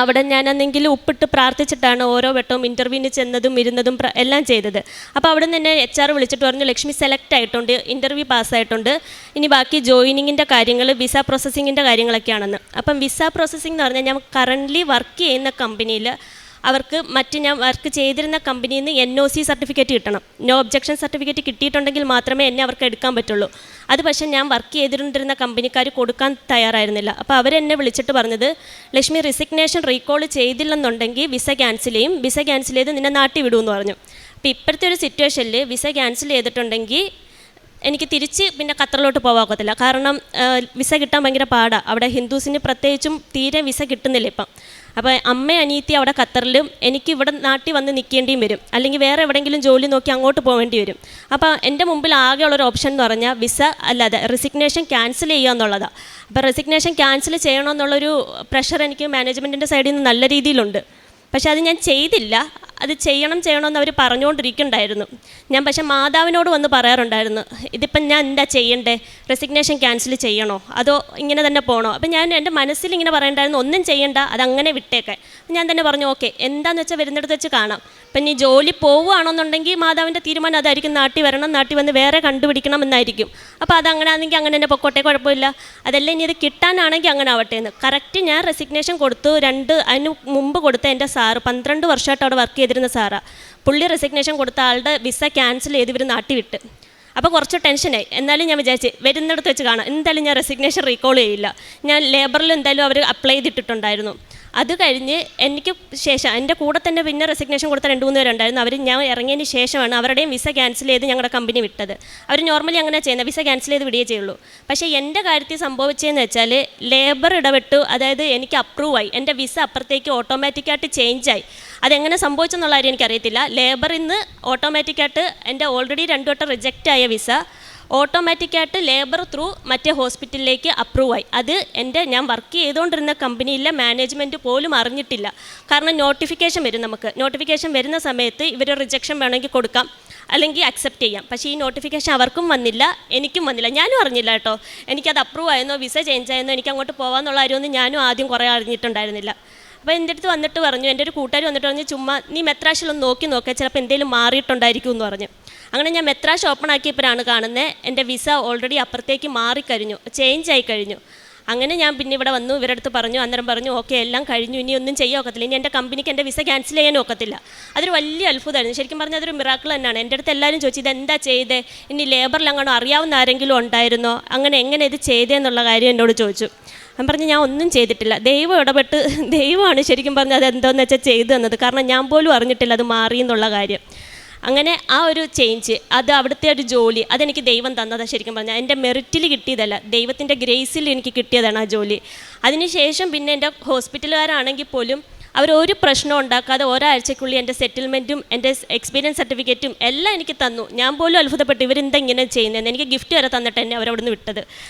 അവിടെ ഞാനെന്തെങ്കിലും ഉപ്പിട്ട് പ്രാർത്ഥിച്ചിട്ടാണ് ഓരോ വട്ടവും ഇൻ്റർവ്യൂവിന് ചെന്നതും ഇരുന്നതും എല്ലാം ചെയ്തത്. അപ്പോൾ അവിടെ നിന്ന് എന്നെ HR വിളിച്ചിട്ട് പറഞ്ഞു, ലക്ഷ്മി സെലക്ട് ആയിട്ടുണ്ട്, ഇൻ്റർവ്യൂ പാസ്സായിട്ടുണ്ട്, ഇനി ബാക്കി ജോയിനിങ്ങിൻ്റെ കാര്യങ്ങൾ, വിസ പ്രോസസ്സിങ്ങിൻ്റെ കാര്യങ്ങളൊക്കെയാണെന്ന്. അപ്പം വിസ പ്രോസസ്സിംഗ് എന്ന് പറഞ്ഞാൽ ഞാൻ കറൻ്റ്ലി വർക്ക് ചെയ്യുന്ന കമ്പനിയിൽ അവർക്ക് ഞാൻ വർക്ക് ചെയ്തിരുന്ന കമ്പനിയിൽ നിന്ന് NOC സർട്ടിഫിക്കറ്റ് കിട്ടണം. നോ ഒബ്ജക്ഷൻ സർട്ടിഫിക്കറ്റ് കിട്ടിയിട്ടുണ്ടെങ്കിൽ മാത്രമേ എന്നെ അവർക്ക് എടുക്കാൻ പറ്റുള്ളൂ. അത് പക്ഷേ ഞാൻ വർക്ക് ചെയ്തിരുന്ന കമ്പനിക്കാർ കൊടുക്കാൻ തയ്യാറായിരുന്നില്ല. അപ്പോൾ അവരെന്നെ വിളിച്ചിട്ട് പറഞ്ഞത്, ലക്ഷ്മി റിസിഗ്നേഷൻ റീകോൾ ചെയ്തില്ലെന്നുണ്ടെങ്കിൽ വിസ ക്യാൻസൽ ചെയ്യും, വിസ ക്യാൻസൽ ചെയ്ത് നിന്നെ നാട്ടിൽ വിടുമെന്ന് പറഞ്ഞു. അപ്പോൾ ഇപ്പോഴത്തെ ഒരു സിറ്റുവേഷനിൽ വിസ ക്യാൻസൽ ചെയ്തിട്ടുണ്ടെങ്കിൽ എനിക്ക് തിരിച്ച് പിന്നെ ഖത്തറിലോട്ട് പോകാൻ, കാരണം വിസ കിട്ടാൻ ഭയങ്കര പാടാണ്. അവിടെ ഹിന്ദുസിന് പ്രത്യേകിച്ചും തീരെ വിസ കിട്ടുന്നില്ല ഇപ്പം. അപ്പോൾ അമ്മ അനിയത്തി അവിടെ ഖത്തറിലും, എനിക്ക് ഇവിടെ നാട്ടിൽ വന്ന് നിൽക്കേണ്ടിയും വരും, അല്ലെങ്കിൽ വേറെ എവിടെയെങ്കിലും ജോലി നോക്കി അങ്ങോട്ട് പോകേണ്ടി വരും. അപ്പോൾ എൻ്റെ മുമ്പിൽ ആകെയുള്ളൊരു ഓപ്ഷൻ എന്ന് പറഞ്ഞാൽ വിസ അല്ലാതെ റിസിഗ്നേഷൻ ക്യാൻസൽ ചെയ്യുക എന്നുള്ളതാണ്. അപ്പോൾ റിസിഗ്നേഷൻ ക്യാൻസൽ ചെയ്യണമെന്നുള്ളൊരു പ്രഷർ എനിക്ക് മാനേജ്മെൻറ്റിൻ്റെ സൈഡിൽ നിന്ന് നല്ല രീതിയിലുണ്ട്. പക്ഷേ അത് ഞാൻ ചെയ്തില്ല. അത് ചെയ്യണമെന്ന് അവർ പറഞ്ഞുകൊണ്ടിരിക്കുന്നുണ്ടായിരുന്നു. ഞാൻ പക്ഷേ മാതാവിനോട് വന്ന് പറയാറുണ്ടായിരുന്നു, ഇതിപ്പം ഞാൻ എന്താ ചെയ്യണ്ടേ, റെസിഗ്നേഷൻ ക്യാൻസൽ ചെയ്യണോ അതോ ഇങ്ങനെ തന്നെ പോകണോ? അപ്പം ഞാൻ എൻ്റെ മനസ്സിൽ ഇങ്ങനെ പറയണ്ടായിരുന്നു, ഒന്നും ചെയ്യണ്ട, അതങ്ങനെ വിട്ടേക്കാൻ. ഞാൻ തന്നെ പറഞ്ഞു, ഓക്കെ എന്താണെന്ന് വെച്ചാൽ വരുന്നിടത്ത് വെച്ച് കാണാം. ഇപ്പം നീ ജോലി പോവുകയാണെന്നുണ്ടെങ്കിൽ മാതാവിൻ്റെ തീരുമാനം അതായിരിക്കും, നാട്ടിൽ വരണം, നാട്ടിൽ വന്ന് വേറെ കണ്ടുപിടിക്കണം എന്നായിരിക്കും. അപ്പോൾ അതങ്ങനെ ആണെങ്കിൽ അങ്ങനെ തന്നെ പൊക്കോട്ടെ, കുഴപ്പമില്ല. അതല്ല ഇനി ഇത് കിട്ടാനാണെങ്കിൽ അങ്ങനെ ആവട്ടെ എന്ന്. കറക്റ്റ് ഞാൻ റെസിഗ്നേഷൻ കൊടുത്തു. അതിന് മുമ്പ് കൊടുത്ത എൻ്റെ സാറ് 12 വർഷമായിട്ട് അവിടെ വർക്ക് ചെയ്തിരുന്ന സാറാണ്. പുള്ളി റെസിഗ്നേഷൻ കൊടുത്ത ആളുടെ വിസ ക്യാൻസൽ ചെയ്ത് ഇവർ നാട്ടിൽ വിട്ട്. അപ്പോൾ കുറച്ച് ടെൻഷനായി. എന്നാലും ഞാൻ വിചാരിച്ച് വരുന്നിടത്ത് വെച്ച് കാണാം, എന്തായാലും ഞാൻ റെസിഗ്നേഷൻ റീകോൾ ചെയ്യില്ല. ഞാൻ ലേബറിൽ എന്തായാലും അവർ അപ്ലൈ ചെയ്തിട്ടുണ്ടായിരുന്നു. അത് കഴിഞ്ഞ് എനിക്ക് ശേഷം എൻ്റെ കൂടെ തന്നെ പിന്നെ റെസിഗ്നേഷൻ കൊടുത്ത 2-3 പേരുണ്ടായിരുന്നു. അവർ ഞാൻ ഇറങ്ങിയതിന് ശേഷമാണ് അവരുടെയും വിസ ക്യാൻസൽ ചെയ്ത് ഞങ്ങളുടെ കമ്പനി വിട്ടത്. അവർ നോർമലി അങ്ങനെ ചെയ്യുന്നത്, വിസ ക്യാൻസൽ ചെയ്ത് വിടുകയേ ചെയ്യുള്ളൂ. പക്ഷേ എൻ്റെ കാര്യത്തിൽ സംഭവിച്ചതെന്ന് വെച്ചാൽ ലേബർ ഇടപെട്ടു. അതായത് എനിക്ക് അപ്രൂവായി, എൻ്റെ വിസ അപ്പുറത്തേക്ക് ഓട്ടോമാറ്റിക്കായിട്ട് ചേഞ്ചായി. അതെങ്ങനെ സംഭവിച്ചെന്നുള്ള കാര്യം എനിക്കറിയത്തില്ല. ലേബറിൽ നിന്ന് ഓട്ടോമാറ്റിക്കായിട്ട് എൻ്റെ ഓൾറെഡി 2 വട്ടം റിജക്റ്റ് ആയ വിസ ഓട്ടോമാറ്റിക്കായിട്ട് ലേബർ ത്രൂ മറ്റേ ഹോസ്പിറ്റലിലേക്ക് അപ്രൂവായി. അത് ഞാൻ വർക്ക് ചെയ്തുകൊണ്ടിരുന്ന കമ്പനിയിലെ മാനേജ്മെൻറ്റ് പോലും അറിഞ്ഞിട്ടില്ല. കാരണം നോട്ടിഫിക്കേഷൻ വരും, നമുക്ക് നോട്ടിഫിക്കേഷൻ വരുന്ന സമയത്ത് ഇവർ റിജക്ഷൻ വേണമെങ്കിൽ കൊടുക്കാം, അല്ലെങ്കിൽ അക്സെപ്റ്റ് ചെയ്യാം. പക്ഷേ ഈ നോട്ടിഫിക്കേഷൻ അവർക്കും വന്നില്ല, എനിക്കും വന്നില്ല. ഞാനും അറിഞ്ഞില്ല കേട്ടോ, എനിക്കത് അപ്രൂവ് ആയെന്നോ വിസ ചേഞ്ച് ആയെന്നോ എനിക്ക് അങ്ങോട്ട് പോകാമെന്നുള്ള കാര്യമൊന്നും ഞാനും ആദ്യം കുറേ അറിഞ്ഞിട്ടുണ്ടായിരുന്നില്ല. അപ്പോൾ എൻ്റെ അടുത്ത് വന്നിട്ട് പറഞ്ഞു, എൻ്റെ ഒരു കൂട്ടുകാർ വന്നിട്ട് പറഞ്ഞു, ചുമ്മാ നീ മെത്രാഷിലൊന്ന് നോക്കുക, ചിലപ്പോൾ എന്തെങ്കിലും മാറിയിട്ടുണ്ടായിരിക്കും എന്ന് പറഞ്ഞു. അങ്ങനെ ഞാൻ മെത്രാഷ് ഓപ്പൺ ആക്കിയപ്പോഴാണ് കാണുന്നത് എൻ്റെ വിസ ഓൾറെഡി അപ്പുറത്തേക്ക് മാറിക്കഴിഞ്ഞു, ചേഞ്ച് ആയി കഴിഞ്ഞു. അങ്ങനെ ഞാൻ പിന്നെ ഇവിടെ വന്നു, ഇവരുടെ അടുത്ത് പറഞ്ഞു. അന്നേരം പറഞ്ഞു, ഓക്കെ എല്ലാം കഴിഞ്ഞു, ഇനി ഒന്നും ചെയ്യാൻ ഒക്കത്തില്ല, ഇനി എൻ്റെ കമ്പനിക്ക് എൻ്റെ വിസ ക്യാൻസൽ ചെയ്യാനും ഒക്കത്തില്ല. അതൊരു വലിയ അത്ഭുതമായിരുന്നു. ശരിക്കും പറഞ്ഞാൽ അതൊരു മിറാക്കിൾ തന്നെയാണ്. എൻ്റെ അടുത്ത് എല്ലാവരും ചോദിച്ചു, ഇതെന്താ ചെയ്തേ, ഇനി ലേബറിൽ അങ്ങനെ അറിയാവുന്ന ആരെങ്കിലും ഉണ്ടായിരുന്നോ, എങ്ങനെ ഇത് ചെയ്തേന്നുള്ള കാര്യം എന്നോട് ചോദിച്ചു. ഞാൻ പറഞ്ഞു, ഞാൻ ഒന്നും ചെയ്തിട്ടില്ല, ദൈവം ഇടപെട്ട്, ദൈവമാണ് ശരിക്കും പറഞ്ഞാൽ അത് എന്തോന്ന് വെച്ചാൽ ചെയ്തു തന്നത്. കാരണം ഞാൻ പോലും അറിഞ്ഞിട്ടില്ല അത് മാറി എന്നുള്ള കാര്യം. അങ്ങനെ ആ ഒരു ചേഞ്ച്, അത് അവിടുത്തെ ഒരു ജോലി, അതെനിക്ക് ദൈവം തന്നതാണ്. ശരിക്കും പറഞ്ഞാൽ എൻ്റെ മെറിറ്റിൽ കിട്ടിയതല്ല, ദൈവത്തിൻ്റെ ഗ്രേസിൽ എനിക്ക് കിട്ടിയതാണ് ആ ജോലി. അതിനുശേഷം പിന്നെ എൻ്റെ ഹോസ്പിറ്റലുകാരാണെങ്കിൽ പോലും അവരൊരു പ്രശ്നം ഉണ്ടാക്കാതെ ഒരാഴ്ചക്കുള്ളിൽ എൻ്റെ സെറ്റിൽമെൻറ്റും എൻ്റെ എക്സ്പീരിയൻസ് സർട്ടിഫിക്കറ്റും എല്ലാം എനിക്ക് തന്നു. ഞാൻ പോലും അത്ഭുതപ്പെട്ടു, ഇവരെന്താ ഇങ്ങനെ ചെയ്യുന്നതെന്ന്. എനിക്ക് ഗിഫ്റ്റ് വരെ തന്നിട്ട് എന്നെ അവരവിടുന്ന് വിട്ടത്.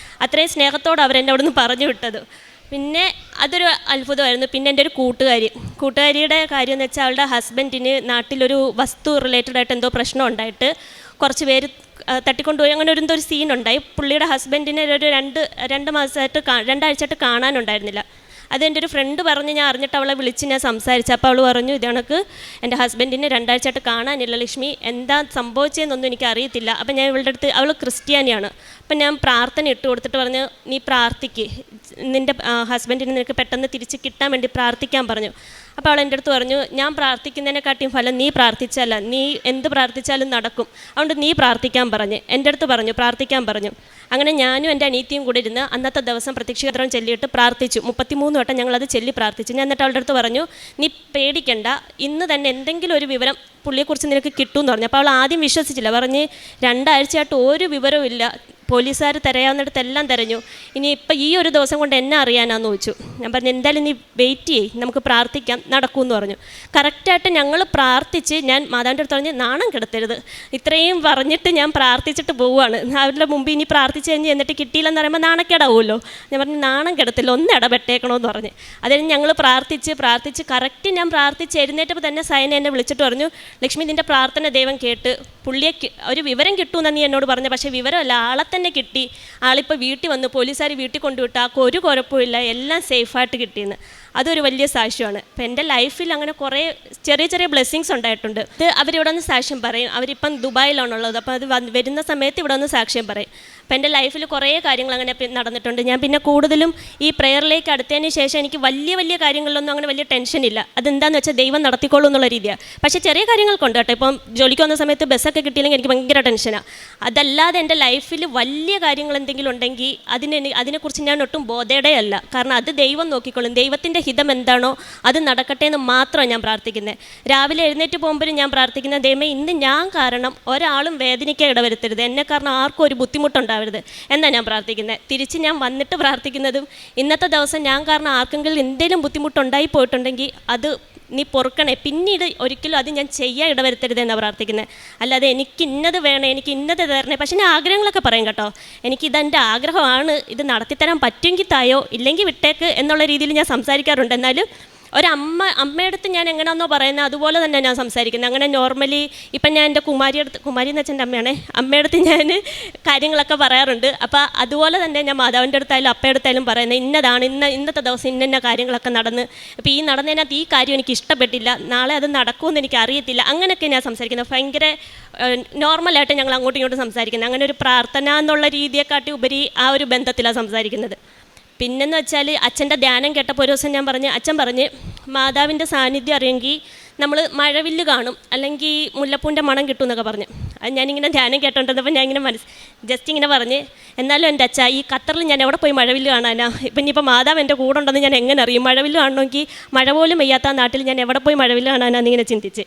അത്രയും സ്നേഹത്തോടെ അവരെന്നെ അവിടുന്ന് പറഞ്ഞു വിട്ടത്. പിന്നെ അതൊരു അത്ഭുതമായിരുന്നു. പിന്നെ എൻ്റെ ഒരു കൂട്ടുകാരിയുടെ കാര്യം എന്ന് വെച്ചാൽ, അവളുടെ ഹസ്ബൻഡിന് നാട്ടിലൊരു വസ്തു റിലേറ്റഡ് ആയിട്ട് എന്തോ പ്രശ്നം ഉണ്ടായിട്ട് കുറച്ച് പേര് തട്ടിക്കൊണ്ടുപോയി, അങ്ങനെ എന്തോ ഒരു സീനുണ്ടായി. പുള്ളിയുടെ ഹസ്ബൻഡിനെ ഒരു 2 ആഴ്ചയായിട്ട് കാണാനുണ്ടായിരുന്നില്ല. അതെൻ്റെ ഒരു ഫ്രണ്ട് പറഞ്ഞ് ഞാൻ അറിഞ്ഞിട്ട് അവളെ വിളിച്ച് ഞാൻ സംസാരിച്ചു. അപ്പോൾ അവൾ പറഞ്ഞു, ഇത് കണക്ക് എൻ്റെ ഹസ്ബൻഡിനെ 2 ആഴ്ചയായിട്ട് കാണാനില്ല ലക്ഷ്മി, എന്താ സംഭവിച്ചതെന്നൊന്നും എനിക്ക് അറിയത്തില്ല. അപ്പം ഞാൻ ഇവളുടെ അടുത്ത്, അവൾ ക്രിസ്ത്യാനിയാണ്, അപ്പം ഞാൻ പ്രാർത്ഥന ഇട്ട് കൊടുത്തിട്ട് പറഞ്ഞു, നീ പ്രാർത്ഥിക്ക്, നിൻ്റെ ഹസ്ബൻഡിന് നിനക്ക് പെട്ടെന്ന് തിരിച്ച് കിട്ടാൻ വേണ്ടി പ്രാർത്ഥിക്കാൻ പറഞ്ഞു. അപ്പോൾ അവൾ എൻ്റെ അടുത്ത് പറഞ്ഞു, ഞാൻ പ്രാർത്ഥിക്കുന്നതിനെക്കാട്ടിയും ഫലം നീ പ്രാർത്ഥിച്ചാലല്ല, നീ എന്ത് പ്രാർത്ഥിച്ചാലും നടക്കും, അതുകൊണ്ട് നീ പ്രാർത്ഥിക്കാൻ പറഞ്ഞ് എൻ്റെ അടുത്ത് പറഞ്ഞു, പ്രാർത്ഥിക്കാൻ പറഞ്ഞു. അങ്ങനെ ഞാനും എൻ്റെ അനിയത്തിയും കൂടി ഇരുന്ന് അന്നത്തെ ദിവസം പ്രത്യക്ഷീകരണം ചൊല്ലിയിട്ട് പ്രാർത്ഥിച്ചു. 33 വട്ടം ഞങ്ങളത് ചൊല്ലി പ്രാർത്ഥിച്ചു. ഞാൻ എന്നിട്ട് അവളുടെ അടുത്ത് പറഞ്ഞു, നീ പേടിക്കണ്ട, ഇന്ന് തന്നെ എന്തെങ്കിലും ഒരു വിവരം പുള്ളിയെക്കുറിച്ച് നിനക്ക് കിട്ടുമെന്ന് പറഞ്ഞു. അപ്പോൾ അവൾ ആദ്യം വിശ്വസിച്ചില്ല, പറഞ്ഞ് 2 ആഴ്ചയായിട്ട് ഒരു വിവരവും ഇല്ല, പോലീസുകാർ തിരയാവുന്നിടത്തെല്ലാം തിരഞ്ഞു. ഇനി ഇപ്പം ഈ ഒരു ദിവസം കൊണ്ട് എന്നെ അറിയാനാന്ന് ചോദിച്ചു. ഞാൻ പറഞ്ഞു എന്തായാലും നീ വെയിറ്റ് ചെയ്യ്, നമുക്ക് പ്രാർത്ഥിക്കാം, നടക്കുമെന്ന് പറഞ്ഞു. കറക്റ്റായിട്ട് ഞങ്ങൾ പ്രാർത്ഥിച്ച് ഞാൻ മാതാവിൻ്റെ അടുത്ത് പറഞ്ഞ് നാണം കിടത്തരുത്, ഇത്രയും പറഞ്ഞിട്ട് ഞാൻ പ്രാർത്ഥിച്ചിട്ട് പോവുകയാണ്, അവരുടെ മുമ്പ് ഇനി പ്രാർത്ഥിച്ച് കഴിഞ്ഞ് എന്നിട്ട് കിട്ടിയില്ലെന്ന് പറയുമ്പോൾ നാണക്കേടാവുമല്ലോ. ഞാൻ പറഞ്ഞു നാണം കിടത്തില്ല, ഒന്ന് ഇടപെട്ടേക്കണമെന്ന് പറഞ്ഞ്. അതിന് ഞങ്ങൾ പ്രാർത്ഥിച്ച് കറക്റ്റ് ഞാൻ പ്രാർത്ഥിച്ച് എഴുന്നേറ്റപ്പോൾ തന്നെ സൈന എന്നെ വിളിച്ചിട്ട് പറഞ്ഞു, ലക്ഷ്മി നിൻ്റെ പ്രാർത്ഥന ദൈവം കേട്ട്, പുള്ളിയെ ഒരു വിവരം കിട്ടുമെന്ന് നീ എന്നോട് പറഞ്ഞു, പക്ഷേ വിവരമല്ല, ആളെ തന്നെ കിട്ടി, ആളിപ്പോൾ വീട്ടിൽ വന്നു, പോലീസുകാർ വീട്ടിൽ കൊണ്ടുവിട്ടു, ആൾക്ക് ഒരു കുഴപ്പമില്ല, എല്ലാം സേഫായിട്ട് കിട്ടിയെന്ന്. അതൊരു വലിയ സാക്ഷ്യമാണ്. അപ്പം എൻ്റെ ലൈഫിൽ അങ്ങനെ കുറേ ചെറിയ ചെറിയ ബ്ലെസ്സിങ്സ് ഉണ്ടായിട്ടുണ്ട്. ഇത് അവരിവിടെ നിന്ന് സാക്ഷ്യം പറയും. അവരിപ്പം ദുബായിലാണുള്ളത്, അപ്പോൾ അത് വരുന്ന സമയത്ത് ഇവിടെ നിന്ന് സാക്ഷ്യം പറയും. അപ്പം എൻ്റെ ലൈഫിൽ കുറേ കാര്യങ്ങൾ അങ്ങനെ നടന്നിട്ടുണ്ട്. ഞാൻ പിന്നെ കൂടുതലും ഈ പ്രെയറിലേക്ക് അടുത്തതിന് ശേഷം എനിക്ക് വലിയ വലിയ കാര്യങ്ങളിലൊന്നും അങ്ങനെ വലിയ ടെൻഷനില്ല. അതെന്താണെന്ന് വെച്ചാൽ ദൈവം നടത്തിക്കോളൂ എന്നുള്ള രീതിയാണ്. പക്ഷേ ചെറിയ കാര്യങ്ങൾക്കുണ്ട് കേട്ടോ. ഇപ്പം ജോലിക്ക് വന്ന സമയത്ത് ബസ്സൊക്കെ കിട്ടിയില്ലെങ്കിൽ എനിക്ക് ഭയങ്കര ടെൻഷനാണ്. അതല്ലാതെ എൻ്റെ ലൈഫിൽ വലിയ കാര്യങ്ങൾ എന്തെങ്കിലും ഉണ്ടെങ്കിൽ അതിനെക്കുറിച്ച് ഞാൻ ഒട്ടും ബോധേടയല്ല. കാരണം അത് ദൈവം നോക്കിക്കോളും. ദൈവത്തിൻ്റെ ഹിതം എന്താണോ അത് നടക്കട്ടെ എന്ന് മാത്രമാണ് ഞാൻ പ്രാർത്ഥിക്കുന്നത്. രാവിലെ എഴുന്നേറ്റ് പോകുമ്പോഴും ഞാൻ പ്രാർത്ഥിക്കുന്നത്, ദൈവമേ ഇന്ന് ഞാൻ കാരണം ഒരാളും വേദനിക്കാൻ ഇടവരുത്തരുത്, എന്നെ കാരണം ആർക്കും ഒരു ബുദ്ധിമുട്ടുണ്ടാവരുത് എന്നാണ് ഞാൻ പ്രാർത്ഥിക്കുന്നത്. തിരിച്ച് ഞാൻ വന്നിട്ട് പ്രാർത്ഥിക്കുന്നതും ഇന്നത്തെ ദിവസം ഞാൻ കാരണം ആർക്കെങ്കിലും എന്തെങ്കിലും ബുദ്ധിമുട്ടുണ്ടായി പോയിട്ടുണ്ടെങ്കിൽ അത് നീ പൊറുക്കണേ, പിന്നീട് ഒരിക്കലും അത് ഞാൻ ചെയ്യാൻ ഇടവരുത്തരുത് എന്നാണ് പ്രാർത്ഥിക്കുന്നത്. അല്ലാതെ എനിക്ക് ഇന്നത് വേണം, എനിക്ക് ഇന്നത് തരണേ. പക്ഷേ ഞാൻ ആഗ്രഹങ്ങളൊക്കെ പറയും കേട്ടോ, എനിക്കിതെൻ്റെ ആഗ്രഹമാണ്, ഇത് നടത്തിത്തരാൻ പറ്റുമെങ്കിൽ തായോ, ഇല്ലെങ്കിൽ വിട്ടേക്ക് എന്നുള്ള രീതിയിൽ ഞാൻ സംസാരിക്കാറുണ്ട്. എന്നാലും അമ്മയടുത്ത് ഞാൻ എങ്ങനെയാണെന്നോ പറയുന്നത് അതുപോലെ തന്നെ ഞാൻ സംസാരിക്കുന്നത്. അങ്ങനെ നോർമലി ഇപ്പം ഞാൻ എൻ്റെ കുമാരി എന്ന് വെച്ചാൽ എൻ്റെ അമ്മയാണേ, അമ്മയടുത്ത് ഞാൻ കാര്യങ്ങളൊക്കെ പറയാറുണ്ട്. അപ്പോൾ അതുപോലെ തന്നെ ഞാൻ മാതാവിൻ്റെ അടുത്തായാലും അപ്പയടുത്തായാലും പറയുന്നത് ഇന്നതാണ്, ഇന്നത്തെ ദിവസം ഇന്ന കാര്യങ്ങളൊക്കെ നടന്ന്, അപ്പോൾ ഈ നടന്നതിനകത്ത് ഈ കാര്യം എനിക്ക് ഇഷ്ടപ്പെട്ടില്ല, നാളെ അത് നടക്കുമെന്ന് എനിക്ക് അറിയത്തില്ല, അങ്ങനെയൊക്കെ ഞാൻ സംസാരിക്കുന്നത്. ഭയങ്കര നോർമലായിട്ട് ഞങ്ങൾ അങ്ങോട്ടും ഇങ്ങോട്ടും സംസാരിക്കുന്നത്. അങ്ങനെ ഒരു പ്രാർത്ഥന എന്നുള്ള രീതിയെക്കാട്ടി ഉപരി ആ ഒരു ബന്ധത്തിലാണ് സംസാരിക്കുന്നത്. പിന്നെന്ന് വെച്ചാൽ അച്ഛൻ്റെ ധ്യാനം കേട്ടപ്പോൾ ഒരു ദിവസം അച്ഛൻ പറഞ്ഞ് മാതാവിൻ്റെ സാന്നിധ്യം അറിയെങ്കിൽ നമ്മൾ മഴവില്ല് കാണും, അല്ലെങ്കിൽ മുല്ലപ്പൂൻ്റെ മണം കിട്ടും എന്നൊക്കെ പറഞ്ഞ്. അത് ഞാനിങ്ങനെ ധ്യാനം കേട്ടോണ്ടിരുന്നപ്പോൾ ഞാൻ ഇങ്ങനെ ജസ്റ്റ് ഇങ്ങനെ പറഞ്ഞ്, എന്നാലും എൻ്റെ അച്ഛാ ഈ ഖത്തറിൽ ഞാൻ എവിടെ പോയി മഴവില്ല് കാണാനാ, ഇപ്പം ഇനിയിപ്പോൾ മാതാവ് എൻ്റെ കൂടെ ഉണ്ടെന്ന് ഞാൻ എങ്ങനെ അറിയും, മഴവില്ല് കാണണമെങ്കിൽ മഴ പോലും പെയ്യാത്ത നാട്ടിൽ ഞാൻ എവിടെ പോയി മഴവില്ല് കാണാനാന്നിങ്ങനെ ചിന്തിച്ച്.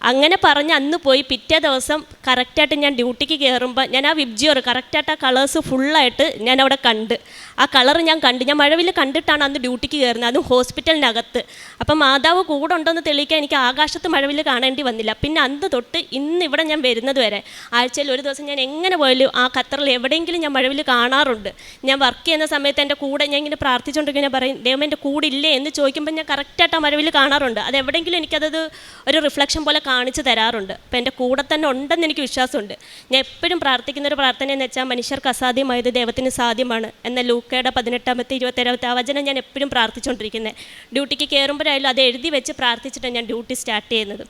അങ്ങനെ പറഞ്ഞ് അന്ന് പോയി. പിറ്റേ ദിവസം കറക്റ്റായിട്ട് ഞാൻ ഡ്യൂട്ടിക്ക് കയറുമ്പോൾ ഞാൻ ആ വിബ്ജിയോർ കറക്റ്റായിട്ട് ആ കളേഴ്സ് ഫുള്ളായിട്ട് ഞാൻ അവിടെ കണ്ട്, ആ കളർ ഞാൻ മഴവിൽ കണ്ടിട്ടാണ് അന്ന് ഡ്യൂട്ടിക്ക് കയറുന്നത്, അതും ഹോസ്പിറ്റലിനകത്ത്. അപ്പം മാതാവ് കൂടെ ഉണ്ടെന്ന് തെളിയിക്കാൻ എനിക്ക് ആകാശത്ത് മഴവിൽ കാണേണ്ടി വന്നില്ല. പിന്നെ അന്ന് തൊട്ട് ഇന്ന് ഇവിടെ ഞാൻ വരുന്നത് വരെ ആഴ്ചയിൽ ഒരു ദിവസം ഞാൻ എങ്ങനെ പോയാലും ആ ഖത്തറിൽ എവിടെയെങ്കിലും ഞാൻ മഴവിൽ കാണാറുണ്ട്. ഞാൻ വർക്ക് ചെയ്യുന്ന സമയത്ത് എൻ്റെ കൂടെ ഞാൻ ഇങ്ങനെ പ്രാർത്ഥിച്ചുകൊണ്ടിരിക്കുന്ന പറയും, ദൈവം എൻ്റെ കൂടെ ഇല്ലേ എന്ന് ചോദിക്കുമ്പോൾ ഞാൻ കറക്റ്റായിട്ട് ആ മഴവിൽ കാണാറുണ്ട്. അത് എവിടെയെങ്കിലും എനിക്കത് ഒരു റിഫ്ലക്ഷൻ പോലെ കാണിച്ചു തരാറുണ്ട്. അപ്പോൾ എൻ്റെ കൂടെ തന്നെ ഉണ്ടെന്ന് എനിക്ക് വിശ്വാസമുണ്ട്. ഞാൻ എപ്പോഴും പ്രാർത്ഥിക്കുന്നൊരു പ്രാർത്ഥന എന്ന് വെച്ചാൽ മനുഷ്യർക്ക് അസാധ്യമായത് ദൈവത്തിന് സാധ്യമാണ് എന്ന ലൂക്കയുടെ 18-27 ആ വചനം ഞാൻ എപ്പോഴും പ്രാർത്ഥിച്ചുകൊണ്ടിരിക്കുന്നത്. ഡ്യൂട്ടിക്ക് കയറുമ്പോഴായാലും അത് എഴുതി വെച്ച് പ്രാർത്ഥിച്ചിട്ടാണ് ഞാൻ ഡ്യൂട്ടി സ്റ്റാർട്ട് ചെയ്യുന്നത്.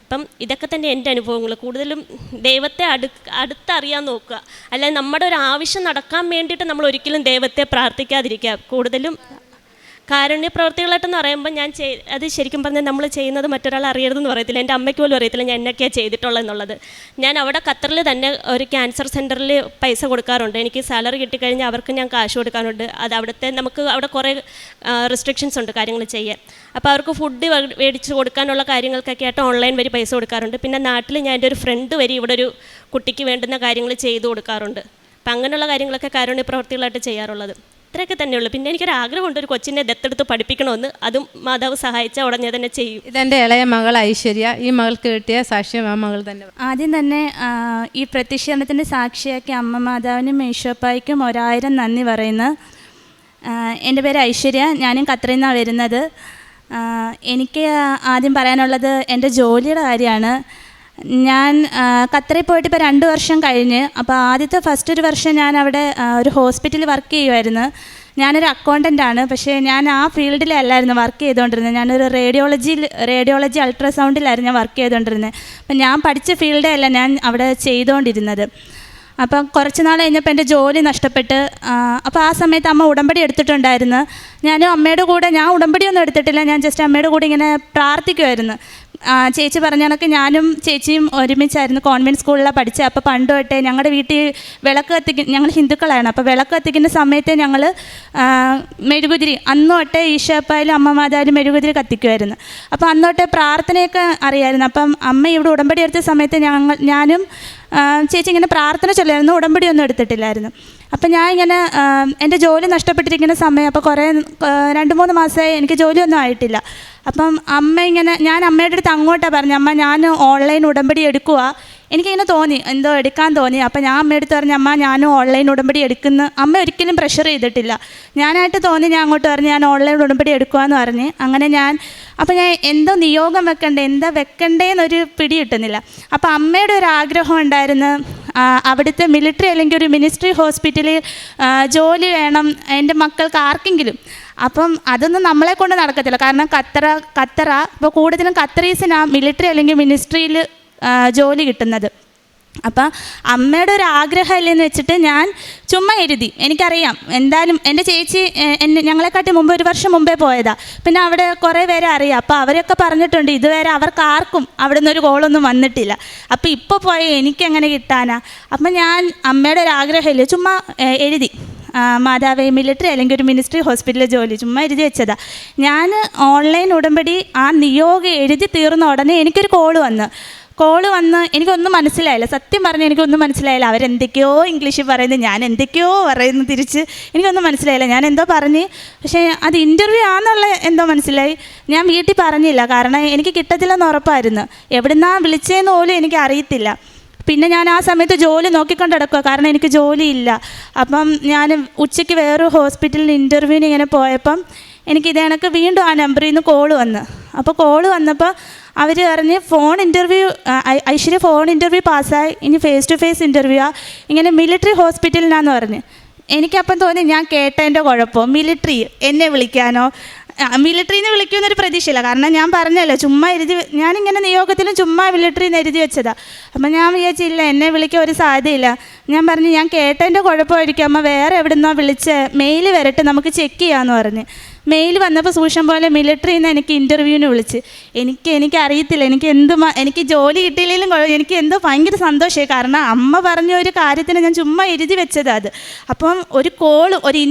അപ്പം ഇതൊക്കെ തന്നെ എൻ്റെ അനുഭവങ്ങൾ. കൂടുതലും ദൈവത്തെ അടുത്തറിയാൻ നോക്കുക, അല്ലാതെ നമ്മുടെ ഒരു ആവശ്യം നടക്കാൻ വേണ്ടിയിട്ട് നമ്മൾ ഒരിക്കലും ദൈവത്തെ പ്രാർത്ഥിക്കാതിരിക്കുക. കൂടുതലും കാരുണ്യ പ്രവർത്തികളായിട്ടെന്ന് പറയുമ്പോൾ അത് ശരിക്കും പറഞ്ഞാൽ നമ്മൾ ചെയ്യുന്നത് മറ്റൊരാൾ അറിയരുതെന്ന് പറയത്തില്ല. എൻ്റെ അമ്മയ്ക്ക് പോലും അറിയത്തില്ല ഞാൻ എന്നൊക്കെയാണ് ചെയ്തിട്ടുള്ളത് എന്നുള്ളത്. ഞാൻ അവിടെ ഖത്തറിൽ തന്നെ ഒരു ക്യാൻസർ സെൻറ്ററിൽ പൈസ കൊടുക്കാറുണ്ട്. എനിക്ക് സാലറി കിട്ടിക്കഴിഞ്ഞാൽ അവർക്ക് ഞാൻ കാശ് കൊടുക്കാറുണ്ട്. അത് നമുക്ക് അവിടെ കുറേ റെസ്ട്രിക്ഷൻസ് ഉണ്ട് കാര്യങ്ങൾ ചെയ്യാൻ. അപ്പോൾ അവർക്ക് ഫുഡ് മേടിച്ച് കൊടുക്കാനുള്ള കാര്യങ്ങൾക്കൊക്കെ ആയിട്ട് ഓൺലൈൻ വഴി പൈസ കൊടുക്കാറുണ്ട്. പിന്നെ നാട്ടിൽ ഞാൻ എൻ്റെ ഒരു ഫ്രണ്ട് വഴി ഇവിടെ ഒരു കുട്ടിക്ക് വേണ്ടുന്ന കാര്യങ്ങൾ ചെയ്തു കൊടുക്കാറുണ്ട്. അപ്പം അങ്ങനെയുള്ള കാര്യങ്ങളൊക്കെ കാരുണ്യ പ്രവർത്തികളായിട്ട് ചെയ്യാറുള്ളത്. ഇത്രയൊക്കെ തന്നെയുള്ളൂ. പിന്നെ എനിക്കൊരാഗ്രഹമുണ്ട് ഒരു കൊച്ചിനെ ദത്തെടുത്ത് പഠിപ്പിക്കണമെന്ന്. അതും മാതാവ് സഹായിച്ചാൽ ഉടനെ തന്നെ ചെയ്യും. ഇതെൻ്റെ ഇളയ മകൾ ഐശ്വര്യ. ഈ മകൾക്ക് കിട്ടിയ സാക്ഷ്യം ആ മകൾ തന്നെ. ആദ്യം തന്നെ ഈ പ്രത്യക്ഷീകരണത്തിൻ്റെ സാക്ഷിയാക്കി അമ്മ മാതാവിനും ഈശോപ്പായ്ക്കും 1000 നന്ദി പറയുന്നു. എൻ്റെ പേര് ഐശ്വര്യ, ഞാനും ഖത്തറിൽ നിന്നാണ് വരുന്നത്. എനിക്ക് ആദ്യം പറയാനുള്ളത് എൻ്റെ ജോലിയുടെ കാര്യമാണ്. ഞാൻ ഖത്തറിൽ പോയിട്ട് ഇപ്പോൾ 2 വർഷം കഴിഞ്ഞ്. അപ്പോൾ ഫസ്റ്റ് ഒരു വർഷം ഞാൻ അവിടെ ഒരു ഹോസ്പിറ്റലിൽ വർക്ക് ചെയ്യുമായിരുന്നു. ഞാനൊരു അക്കൗണ്ടൻ്റാണ്. പക്ഷേ ഞാൻ ആ ഫീൽഡിലല്ലായിരുന്നു വർക്ക് ചെയ്തുകൊണ്ടിരുന്നത്. ഞാനൊരു റേഡിയോളജി അൾട്രാസൗണ്ടിലായിരുന്നു ഞാൻ വർക്ക് ചെയ്തുകൊണ്ടിരുന്നത്. അപ്പം ഞാൻ പഠിച്ച ഫീൽഡേ അല്ല ഞാൻ അവിടെ ചെയ്തുകൊണ്ടിരുന്നത്. അപ്പം കുറച്ച് നാൾ കഴിഞ്ഞപ്പോൾ എൻ്റെ ജോലി നഷ്ടപ്പെട്ട്. അപ്പോൾ ആ സമയത്ത് അമ്മ ഉടമ്പടി എടുത്തിട്ടുണ്ടായിരുന്നു. ഞാനും അമ്മയുടെ കൂടെ, ഞാൻ ഉടമ്പടിയൊന്നും എടുത്തിട്ടില്ല, ഞാൻ ജസ്റ്റ് അമ്മയുടെ കൂടെ ഇങ്ങനെ പ്രാർത്ഥിക്കുമായിരുന്നു. ചേച്ചി പറഞ്ഞ കണക്ക് ഞാനും ചേച്ചിയും ഒരുമിച്ചായിരുന്നു കോൺവെൻറ്റ് സ്കൂളിലാണ് പഠിച്ചത്. അപ്പോൾ പണ്ട് തൊട്ടേ ഞങ്ങളുടെ വീട്ടിൽ ഞങ്ങൾ ഹിന്ദുക്കളാണ്. അപ്പോൾ വിളക്ക് കത്തിക്കുന്ന സമയത്ത് ഞങ്ങൾ മെഴുകുതിരി അന്ന് തൊട്ടേ ഈശോപ്പായാലും അമ്മ മാതാവിലും മെഴുകുതിരി കത്തിക്കുമായിരുന്നു. അപ്പോൾ അന്ന് തൊട്ടേ പ്രാർത്ഥനയൊക്കെ അറിയാമായിരുന്നു. അപ്പം അമ്മ ഇവിടെ ഉടമ്പടി എടുത്ത സമയത്ത് ഞാനും ചേച്ചി ഇങ്ങനെ പ്രാർത്ഥന ചൊല്ലായിരുന്നു, ഉടമ്പടിയൊന്നും എടുത്തിട്ടില്ലായിരുന്നു. അപ്പം ഞാൻ ഇങ്ങനെ എൻ്റെ ജോലി നഷ്ടപ്പെട്ടിരിക്കുന്ന സമയം, അപ്പോൾ 2-3 മാസമായി എനിക്ക് ജോലിയൊന്നും ആയിട്ടില്ല. അപ്പം ഞാൻ അമ്മയുടെ അടുത്ത് അങ്ങോട്ടാണ് പറഞ്ഞു, അമ്മ ഞാൻ ഓൺലൈൻ ഉടമ്പടി എടുക്കുക. എനിക്കിങ്ങനെ തോന്നി, എന്തോ എടുക്കാൻ തോന്നി. അപ്പം ഞാൻ അമ്മയുടെ അടുത്ത് പറഞ്ഞു, അമ്മ ഞാനും ഓൺലൈൻ ഉടമ്പടി എടുക്കുന്നു. അമ്മ ഒരിക്കലും പ്രഷർ ചെയ്തിട്ടില്ല, ഞാനായിട്ട് തോന്നി. ഞാൻ അങ്ങോട്ട് പറഞ്ഞു ഞാൻ ഓൺലൈൻ ഉടമ്പടി എടുക്കുകയെന്ന് പറഞ്ഞ്. അങ്ങനെ ഞാൻ എന്തോ നിയോഗം എന്താ വെക്കണ്ടേന്നൊരു പിടി കിട്ടുന്നില്ല. അപ്പോൾ അമ്മയുടെ ഒരു ആഗ്രഹം ഉണ്ടായിരുന്നു, അവിടുത്തെ മിലിറ്ററി അല്ലെങ്കിൽ ഒരു മിനിസ്ട്രി ഹോസ്പിറ്റലിൽ ജോലി വേണം എൻ്റെ മക്കൾക്ക് ആർക്കെങ്കിലും. അപ്പം അതൊന്നും നമ്മളെ കൊണ്ട് നടക്കത്തില്ല, കാരണം ഖത്തറ ഇപ്പോൾ കൂടുതലും ഖത്തറീസിനാണ് മിലിറ്ററി അല്ലെങ്കിൽ മിനിസ്ട്രിയിൽ ജോലി കിട്ടുന്നത്. അപ്പം അമ്മയുടെ ഒരു ആഗ്രഹമല്ലേന്ന് വെച്ചിട്ട് ഞാൻ ചുമ്മാ എഴുതി. എനിക്കറിയാം എന്തായാലും എൻ്റെ ചേച്ചി ഞങ്ങളെക്കാട്ടി മുമ്പ് 1 വർഷം മുമ്പേ പോയതാണ്. പിന്നെ അവിടെ കുറേ പേരെ അറിയാം. അപ്പോൾ അവരൊക്കെ പറഞ്ഞിട്ടുണ്ട് ഇതുവരെ അവർക്ക് ആർക്കും അവിടെ നിന്നൊരു കോളൊന്നും വന്നിട്ടില്ല. അപ്പോൾ ഇപ്പോൾ പോയ എനിക്കെങ്ങനെ കിട്ടാനാ? അപ്പം ഞാൻ അമ്മയുടെ ഒരു ആഗ്രഹമില്ല, ചുമ്മാ എഴുതി മാതാവേ മിലിറ്ററി അല്ലെങ്കിൽ ഒരു മിനിസ്ട്രി ഹോസ്പിറ്റലിൽ ജോലി, ചുമ്മാ എഴുതി വെച്ചതാണ്. ഞാൻ ഓൺലൈൻ ഉടമ്പടി ആ നിയോഗം എഴുതി തീർന്ന ഉടനെ എനിക്കൊരു കോള് വന്ന് എനിക്കൊന്നും മനസ്സിലായില്ല. സത്യം പറഞ്ഞാൽ എനിക്കൊന്നും മനസ്സിലായില്ല. അവരെന്തൊക്കെയോ ഇംഗ്ലീഷിൽ പറയുന്നത്, ഞാൻ എന്തൊക്കെയോ പറയുന്നു തിരിച്ച്. എനിക്കൊന്നും മനസ്സിലായില്ല. ഞാൻ എന്തോ പറഞ്ഞ്, പക്ഷേ അത് ഇൻ്റർവ്യൂ ആണെന്നുള്ള എന്തോ മനസ്സിലായി. ഞാൻ വീട്ടിൽ പറഞ്ഞില്ല, കാരണം എനിക്ക് കിട്ടത്തില്ലെന്ന് ഉറപ്പായിരുന്നു. എവിടുന്നാണ് വിളിച്ചതെന്ന് പോലും എനിക്ക് അറിയത്തില്ല. പിന്നെ ഞാൻ ആ സമയത്ത് ജോലി നോക്കിക്കൊണ്ട് കിടക്കുക, കാരണം എനിക്ക് ജോലിയില്ല. അപ്പം ഞാൻ ഉച്ചയ്ക്ക് വേറൊരു ഹോസ്പിറ്റലിൽ ഇൻ്റർവ്യൂവിന് ഇങ്ങനെ പോയപ്പം എനിക്ക് ഇതേ കണക്ക് വീണ്ടും ആ നമ്പറിൽ നിന്ന് കോള് വന്ന്. അപ്പോൾ കോള് വന്നപ്പോൾ അവർ പറഞ്ഞ് ഐശ്വര്യ ഫോൺ ഇൻ്റർവ്യൂ പാസ്സായി, ഇനി ഫേസ് ടു ഫേസ് ഇൻ്റർവ്യൂ ഇങ്ങനെ മിലിറ്ററി ഹോസ്പിറ്റലിനാന്ന് പറഞ്ഞ്. എനിക്കപ്പം തോന്നി ഞാൻ കേട്ടതിൻ്റെ കുഴപ്പം, മിലിറ്ററി എന്നെ വിളിക്കാനോ, മിലിറ്ററിയിൽ നിന്ന് വിളിക്കുമെന്നൊരു പ്രതീക്ഷയില്ല. കാരണം ഞാൻ പറഞ്ഞല്ലോ ചുമ്മാ ഞാനിങ്ങനെ നിയോഗത്തിലും ചുമ്മാ മിലിറ്ററിയിൽ നിന്ന് എഴുതി വെച്ചതാണ്. അപ്പം ഞാൻ വിചാരിച്ചില്ല എന്നെ വിളിക്കാൻ ഒരു സാധ്യതയില്ല. ഞാൻ പറഞ്ഞു ഞാൻ കേട്ടതിൻ്റെ കുഴപ്പമായിരിക്കും അമ്മ, വേറെ എവിടെ നിന്നോ വിളിച്ച് മെയിൽ വരട്ടെ നമുക്ക് ചെക്ക് ചെയ്യാമെന്ന് പറഞ്ഞ്. മെയിൽ വന്നപ്പോൾ സൂക്ഷം പോലെ മിലിറ്ററിയിൽ നിന്ന് എനിക്ക് ഇൻ്റർവ്യൂവിന് വിളിച്ച്. എനിക്കറിയത്തില്ല എനിക്ക് ജോലി കിട്ടിയില്ലെങ്കിലും എനിക്ക് എന്തോ ഭയങ്കര സന്തോഷമായി. കാരണം അമ്മ പറഞ്ഞ ഒരു കാര്യത്തിന് ഞാൻ ചുമ്മാ എഴുതി വെച്ചതാണ് അത്. അപ്പം ഒരു കോൾ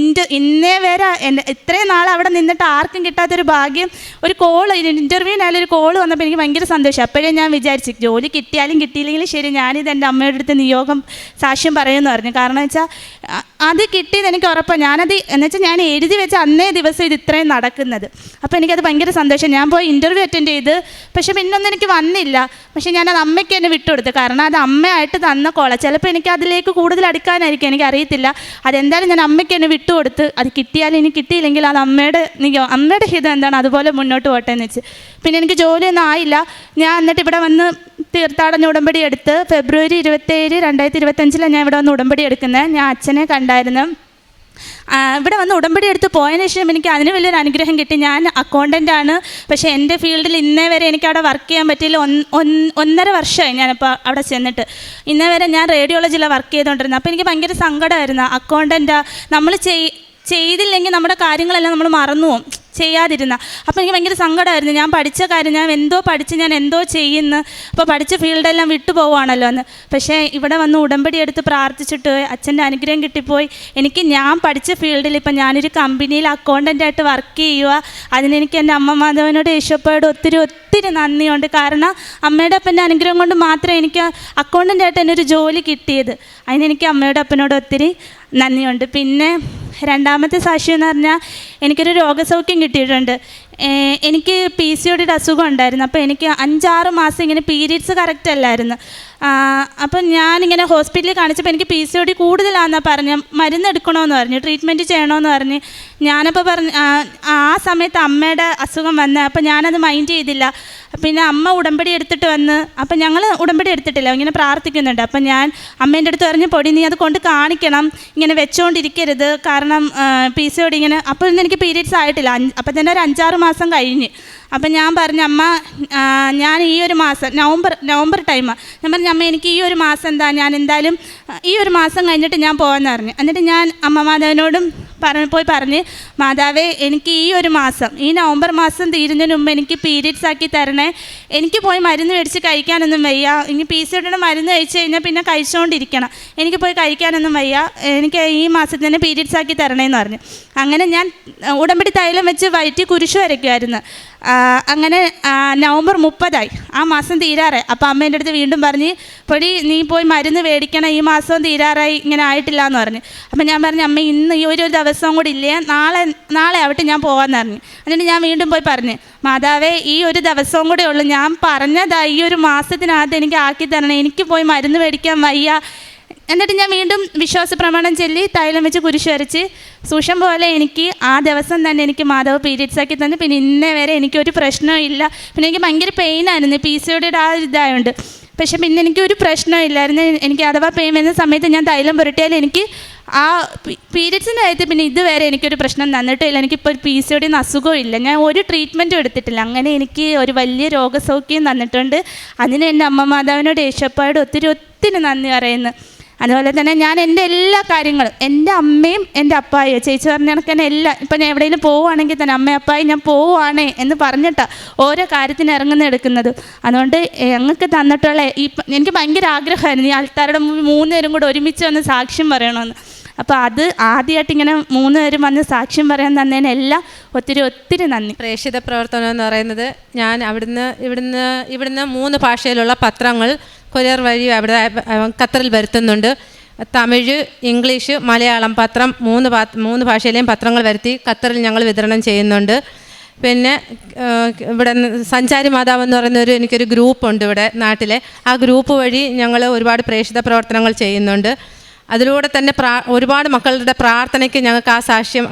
ഇന്നേ വരെ ഇത്രയും നാൾ അവിടെ നിന്നിട്ട് ആർക്കും കിട്ടാത്തൊരു ഭാഗ്യം, ഒരു കോൾ ഇൻ്റർവ്യൂവിനായാലും ഒരു കോൾ വന്നപ്പോൾ എനിക്ക് ഭയങ്കര സന്തോഷം. അപ്പോഴേ ഞാൻ വിചാരിച്ചു ജോലി കിട്ടിയാലും കിട്ടിയില്ലെങ്കിലും ശരി, ഞാനിത് എൻ്റെ അമ്മയുടെ അടുത്ത് നിയോഗം സാക്ഷ്യം പറയുമെന്ന് പറഞ്ഞു. കാരണം വെച്ചാൽ അത് കിട്ടിയത് എനിക്ക് ഉറപ്പാണ്. എന്നുവെച്ചാൽ ഞാൻ എഴുതി വെച്ച അന്നേ ദിവസം ഇത് ഇത്രയും നടക്കുന്നത്. അപ്പോൾ എനിക്കത് ഭയങ്കര സന്തോഷം. ഞാൻ പോയി ഇൻ്റർവ്യൂ അറ്റൻഡ് ചെയ്ത്, പക്ഷേ പിന്നൊന്നും എനിക്ക് വന്നില്ല. പക്ഷേ ഞാനത് അമ്മയ്ക്ക് തന്നെ വിട്ടുകൊടുത്തു, കാരണം അത് അമ്മയായിട്ട് തന്ന കോള. ചിലപ്പോൾ എനിക്ക് അതിലേക്ക് കൂടുതൽ അടുക്കാനായിരിക്കും, എനിക്കറിയത്തില്ല. അതെന്തായാലും ഞാൻ അമ്മയ്ക്ക് തന്നെ വിട്ടുകൊടുത്ത്, അത് കിട്ടിയാലും ഇനി കിട്ടിയില്ലെങ്കിൽ അത് അമ്മയുടെ ഹിതം എന്താണ് അതുപോലെ മുന്നോട്ട് പോട്ടെ എന്ന് വെച്ച്. പിന്നെ എനിക്ക് ജോലിയൊന്നും ആയില്ല. ഞാൻ എന്നിട്ട് ഇവിടെ വന്ന് തീർത്ഥാടന ഉടമ്പടി എടുത്ത് ഫെബ്രുവരി 27, 2025 ഞാൻ ഇവിടെ വന്ന് ഉടമ്പടി എടുക്കുന്നത്. ഞാൻ അച്ഛനെ കണ്ടായിരുന്നു. ഇവിടെ വന്ന് ഉടമ്പടി എടുത്ത് പോയതിന് ശേഷം എനിക്ക് അതിന് വലിയൊരു അനുഗ്രഹം കിട്ടി. ഞാൻ അക്കൗണ്ടൻ്റാണ്, പക്ഷേ എൻ്റെ ഫീൽഡിൽ ഇന്നേ വരെ എനിക്ക് അവിടെ വർക്ക് ചെയ്യാൻ പറ്റിയില്ല. 1.5 വർഷമായി ഞാനിപ്പോൾ അവിടെ ചെന്നിട്ട്. ഇന്നേ വരെ ഞാൻ റേഡിയോളജിയിലാണ് വർക്ക് ചെയ്തുകൊണ്ടിരുന്നത്. അപ്പോൾ എനിക്ക് ഭയങ്കര സങ്കടമായിരുന്നു. അക്കൗണ്ടൻ്റാണ്, നമ്മൾ ചെയ്തില്ലെങ്കിൽ നമ്മുടെ കാര്യങ്ങളെല്ലാം നമ്മൾ മറന്നു പോകും ചെയ്യാതിരുന്ന. അപ്പോൾ എനിക്ക് ഭയങ്കര സങ്കടമായിരുന്നു. ഞാൻ പഠിച്ച കാര്യം, ഞാൻ എന്തോ ചെയ്യുന്നു, അപ്പോൾ പഠിച്ച ഫീൽഡെല്ലാം വിട്ടു പോവുകയാണല്ലോ എന്ന്. പക്ഷേ ഇവിടെ വന്ന് ഉടമ്പടി എടുത്ത് പ്രാർത്ഥിച്ചിട്ട് അച്ഛൻ്റെ അനുഗ്രഹം കിട്ടിപ്പോയി. ഞാൻ പഠിച്ച ഫീൽഡിൽ ഇപ്പം ഞാനൊരു കമ്പനിയിൽ അക്കൗണ്ടൻ്റായിട്ട് വർക്ക് ചെയ്യുക. അതിനെനിക്ക് എൻ്റെ അമ്മ മാധവനോട് യേശോപ്പയോട് ഒത്തിരി നന്ദിയുണ്ട്. കാരണം അമ്മയുടെ അപ്പൻ്റെ അനുഗ്രഹം കൊണ്ട് മാത്രമേ എനിക്ക് അക്കൗണ്ടൻ്റായിട്ട് എന്നൊരു ജോലി കിട്ടിയത്. അതിനെനിക്ക് അമ്മയുടെ അപ്പനോട് ഒത്തിരി നന്ദിയുണ്ട്. പിന്നെ രണ്ടാമത്തെ സാക്ഷ്യം എന്ന് പറഞ്ഞാൽ എനിക്കൊരു രോഗസൗഖ്യം കിട്ടിയിട്ടുണ്ട്. എനിക്ക് PCOD അസുഖം ഉണ്ടായിരുന്നു. അപ്പോൾ എനിക്ക് 5-6 മാസം ഇങ്ങനെ പീരീഡ്സ് കറക്റ്റ് അല്ലായിരുന്നു. അപ്പം ഞാനിങ്ങനെ ഹോസ്പിറ്റലിൽ കാണിച്ചപ്പോൾ എനിക്ക് PCOD കൂടുതലാണെന്നാണ് പറഞ്ഞ്, മരുന്ന് എടുക്കണമെന്ന് പറഞ്ഞു, ട്രീറ്റ്മെൻറ്റ് ചെയ്യണമെന്ന് പറഞ്ഞ്. ഞാനപ്പോൾ ആ സമയത്ത് അമ്മയുടെ അസുഖം വന്ന്, അപ്പോൾ ഞാനത് മൈൻഡ് ചെയ്തില്ല. പിന്നെ അമ്മ ഉടമ്പടി എടുത്തിട്ട് വന്ന്, അപ്പം ഞങ്ങൾ ഉടമ്പടി എടുത്തിട്ടില്ല, ഇങ്ങനെ പ്രാർത്ഥിക്കുന്നുണ്ട്. അപ്പം ഞാൻ അമ്മേൻ്റെ അടുത്ത് പറഞ്ഞു, പൊടി നീ അത് കൊണ്ട് കാണിക്കണം, ഇങ്ങനെ വെച്ചുകൊണ്ടിരിക്കരുത്, കാരണം PCOD ഇങ്ങനെ. അപ്പോൾ ഇന്ന് എനിക്ക് പീരീഡ്സ് ആയിട്ടില്ല. അപ്പം തന്നെ ഒരു 5-6 മാസം കഴിഞ്ഞ്. അപ്പം ഞാൻ പറഞ്ഞു, അമ്മ ഞാൻ ഈ ഒരു മാസം നവംബർ ടൈമാണ്. ഞാൻ പറഞ്ഞു, അമ്മ എനിക്ക് ഈ ഒരു മാസം ഞാൻ എന്തായാലും ഈ ഒരു മാസം കഴിഞ്ഞിട്ട് ഞാൻ പോകാമെന്ന് പറഞ്ഞു. എന്നിട്ട് ഞാൻ അമ്മ മാതാവിനോടും പോയി പറഞ്ഞ്, മാതാവേ എനിക്ക് ഈ ഒരു മാസം, ഈ നവംബർ മാസം തീരുന്നതിന് മുമ്പ് എനിക്ക് പീരീഡ്സ് ആക്കി തരണേ. എനിക്ക് പോയി മരുന്ന് മേടിച്ച് കഴിക്കാനൊന്നും വയ്യ. ഇനി PCODയുടെ മരുന്ന് കഴിച്ച് കഴിഞ്ഞാൽ പിന്നെ കഴിച്ചുകൊണ്ടിരിക്കണം. എനിക്ക് പോയി കഴിക്കാനൊന്നും വയ്യ. എനിക്ക് ഈ മാസത്തിൽ തന്നെ പീരീഡ്സ് ആക്കി തരണേന്ന് പറഞ്ഞു. അങ്ങനെ ഞാൻ ഉടമ്പടി തൈലം വെച്ച് വയറ്റി കുരിശ് വരയ്ക്കുമായിരുന്നു. അങ്ങനെ നവംബർ 30 ആ മാസം തീരാറായി. അപ്പോൾ അമ്മ എൻ്റെ അടുത്ത് വീണ്ടും പറഞ്ഞ്, പൊടി നീ പോയി മരുന്ന് മേടിക്കണം, ഈ മാസം തീരാറായി, ഇങ്ങനെ ആയിട്ടില്ല എന്ന് പറഞ്ഞു. അപ്പം ഞാൻ പറഞ്ഞു, അമ്മ ഇന്ന് ഈ ഒരു ദിവസവും കൂടി ഇല്ലേ, നാളെ ആവട്ടെ ഞാൻ പോകാമെന്ന് പറഞ്ഞു. എന്നിട്ട് ഞാൻ വീണ്ടും പോയി പറഞ്ഞു, മാതാവേ ഈ ഒരു ദിവസവും കൂടെ ഉള്ളൂ, ഞാൻ പറഞ്ഞതാ ഈ ഒരു മാസത്തിനകത്ത് എനിക്ക് ആക്കി തരണം, എനിക്ക് പോയി മരുന്ന് മേടിക്കാൻ വയ്യ. എന്നിട്ട് ഞാൻ വീണ്ടും വിശ്വാസ പ്രമാണം ചൊല്ലി തൈലം വെച്ച് കുരിശ് വരച്ച് സൂക്ഷം പോലെ എനിക്ക് ആ ദിവസം തന്നെ എനിക്ക് മാതാവ് പീരിയഡ്സ് ആക്കി തന്നു. പിന്നെ ഇന്നേ വരെ എനിക്കൊരു പ്രശ്നവും ഇല്ല. പിന്നെ എനിക്ക് ഭയങ്കര പെയിനായിരുന്നു PCOD ആ ഇതായതുകൊണ്ട്. പക്ഷെ പിന്നെ എനിക്കൊരു പ്രശ്നവും ഇല്ലായിരുന്നു. എനിക്ക് അഥവാ പെയിൻ വരുന്ന സമയത്ത് ഞാൻ തൈലം പുരട്ടിയാൽ എനിക്ക് ആ പീരിയഡ്സിൻ്റെ കാര്യത്തിൽ പിന്നെ ഇതുവരെ എനിക്കൊരു പ്രശ്നം തന്നിട്ടില്ല. എനിക്കിപ്പോൾ PCOD അസുഖവും ഇല്ല. ഞാൻ ഒരു ട്രീറ്റ്മെൻറ്റും എടുത്തിട്ടില്ല. അങ്ങനെ എനിക്ക് ഒരു വലിയ രോഗസൗഖ്യം തന്നിട്ടുണ്ട്. അതിന് എൻ്റെ അമ്മ മാതാവിനോട് യേശുപ്പായോട് ഒത്തിരി നന്ദി പറയുന്നു. അതുപോലെ തന്നെ ഞാൻ എൻ്റെ എല്ലാ കാര്യങ്ങളും എൻ്റെ അമ്മയും എൻ്റെ അപ്പായും ചേച്ചി പറഞ്ഞ കണക്ക് തന്നെ എല്ലാം, ഇപ്പം ഞാൻ എവിടെയെങ്കിലും പോവുകയാണെങ്കിൽ തന്നെ അമ്മ അപ്പായി ഞാൻ പോവുകയാണേ എന്ന് പറഞ്ഞിട്ടാണ് ഓരോ കാര്യത്തിന് എടുക്കുന്നത്. അതുകൊണ്ട് ഞങ്ങൾക്ക് തന്നിട്ടുള്ള എനിക്ക് ഭയങ്കര ആഗ്രഹമായിരുന്നു ഈ ആൾക്കാരുടെ 3 പേരും കൂടെ ഒരുമിച്ച് വന്ന് സാക്ഷ്യം പറയണമെന്ന്. അപ്പോൾ അത് ആദ്യമായിട്ട് ഇങ്ങനെ 3 പേരും വന്ന് സാക്ഷ്യം പറയാൻ തന്നതിനെല്ലാം ഒത്തിരി നന്ദി. പ്രേക്ഷിത പ്രവർത്തനം എന്ന് പറയുന്നത് ഞാൻ ഇവിടുന്ന് 3 ഭാഷയിലുള്ള പത്രങ്ങൾ കൊറിയർ വഴി അവിടെ ഖത്തറിൽ വരുത്തുന്നുണ്ട്. തമിഴ്, ഇംഗ്ലീഷ്, മലയാളം പത്രം 3 ഭാഷയിലെയും പത്രങ്ങൾ വരുത്തി ഖത്തറിൽ ഞങ്ങൾ വിതരണം ചെയ്യുന്നുണ്ട്. പിന്നെ ഇവിടെ സഞ്ചാരി മാതാവ് എന്ന് പറയുന്ന എനിക്കൊരു ഗ്രൂപ്പുണ്ട് ഇവിടെ നാട്ടിലെ. ആ ഗ്രൂപ്പ് വഴി ഞങ്ങൾ ഒരുപാട് പ്രേക്ഷിത പ്രവർത്തനങ്ങൾ ചെയ്യുന്നുണ്ട്. അതിലൂടെ തന്നെ ഒരുപാട് മക്കളുടെ പ്രാർത്ഥനയ്ക്ക് ഞങ്ങൾക്ക്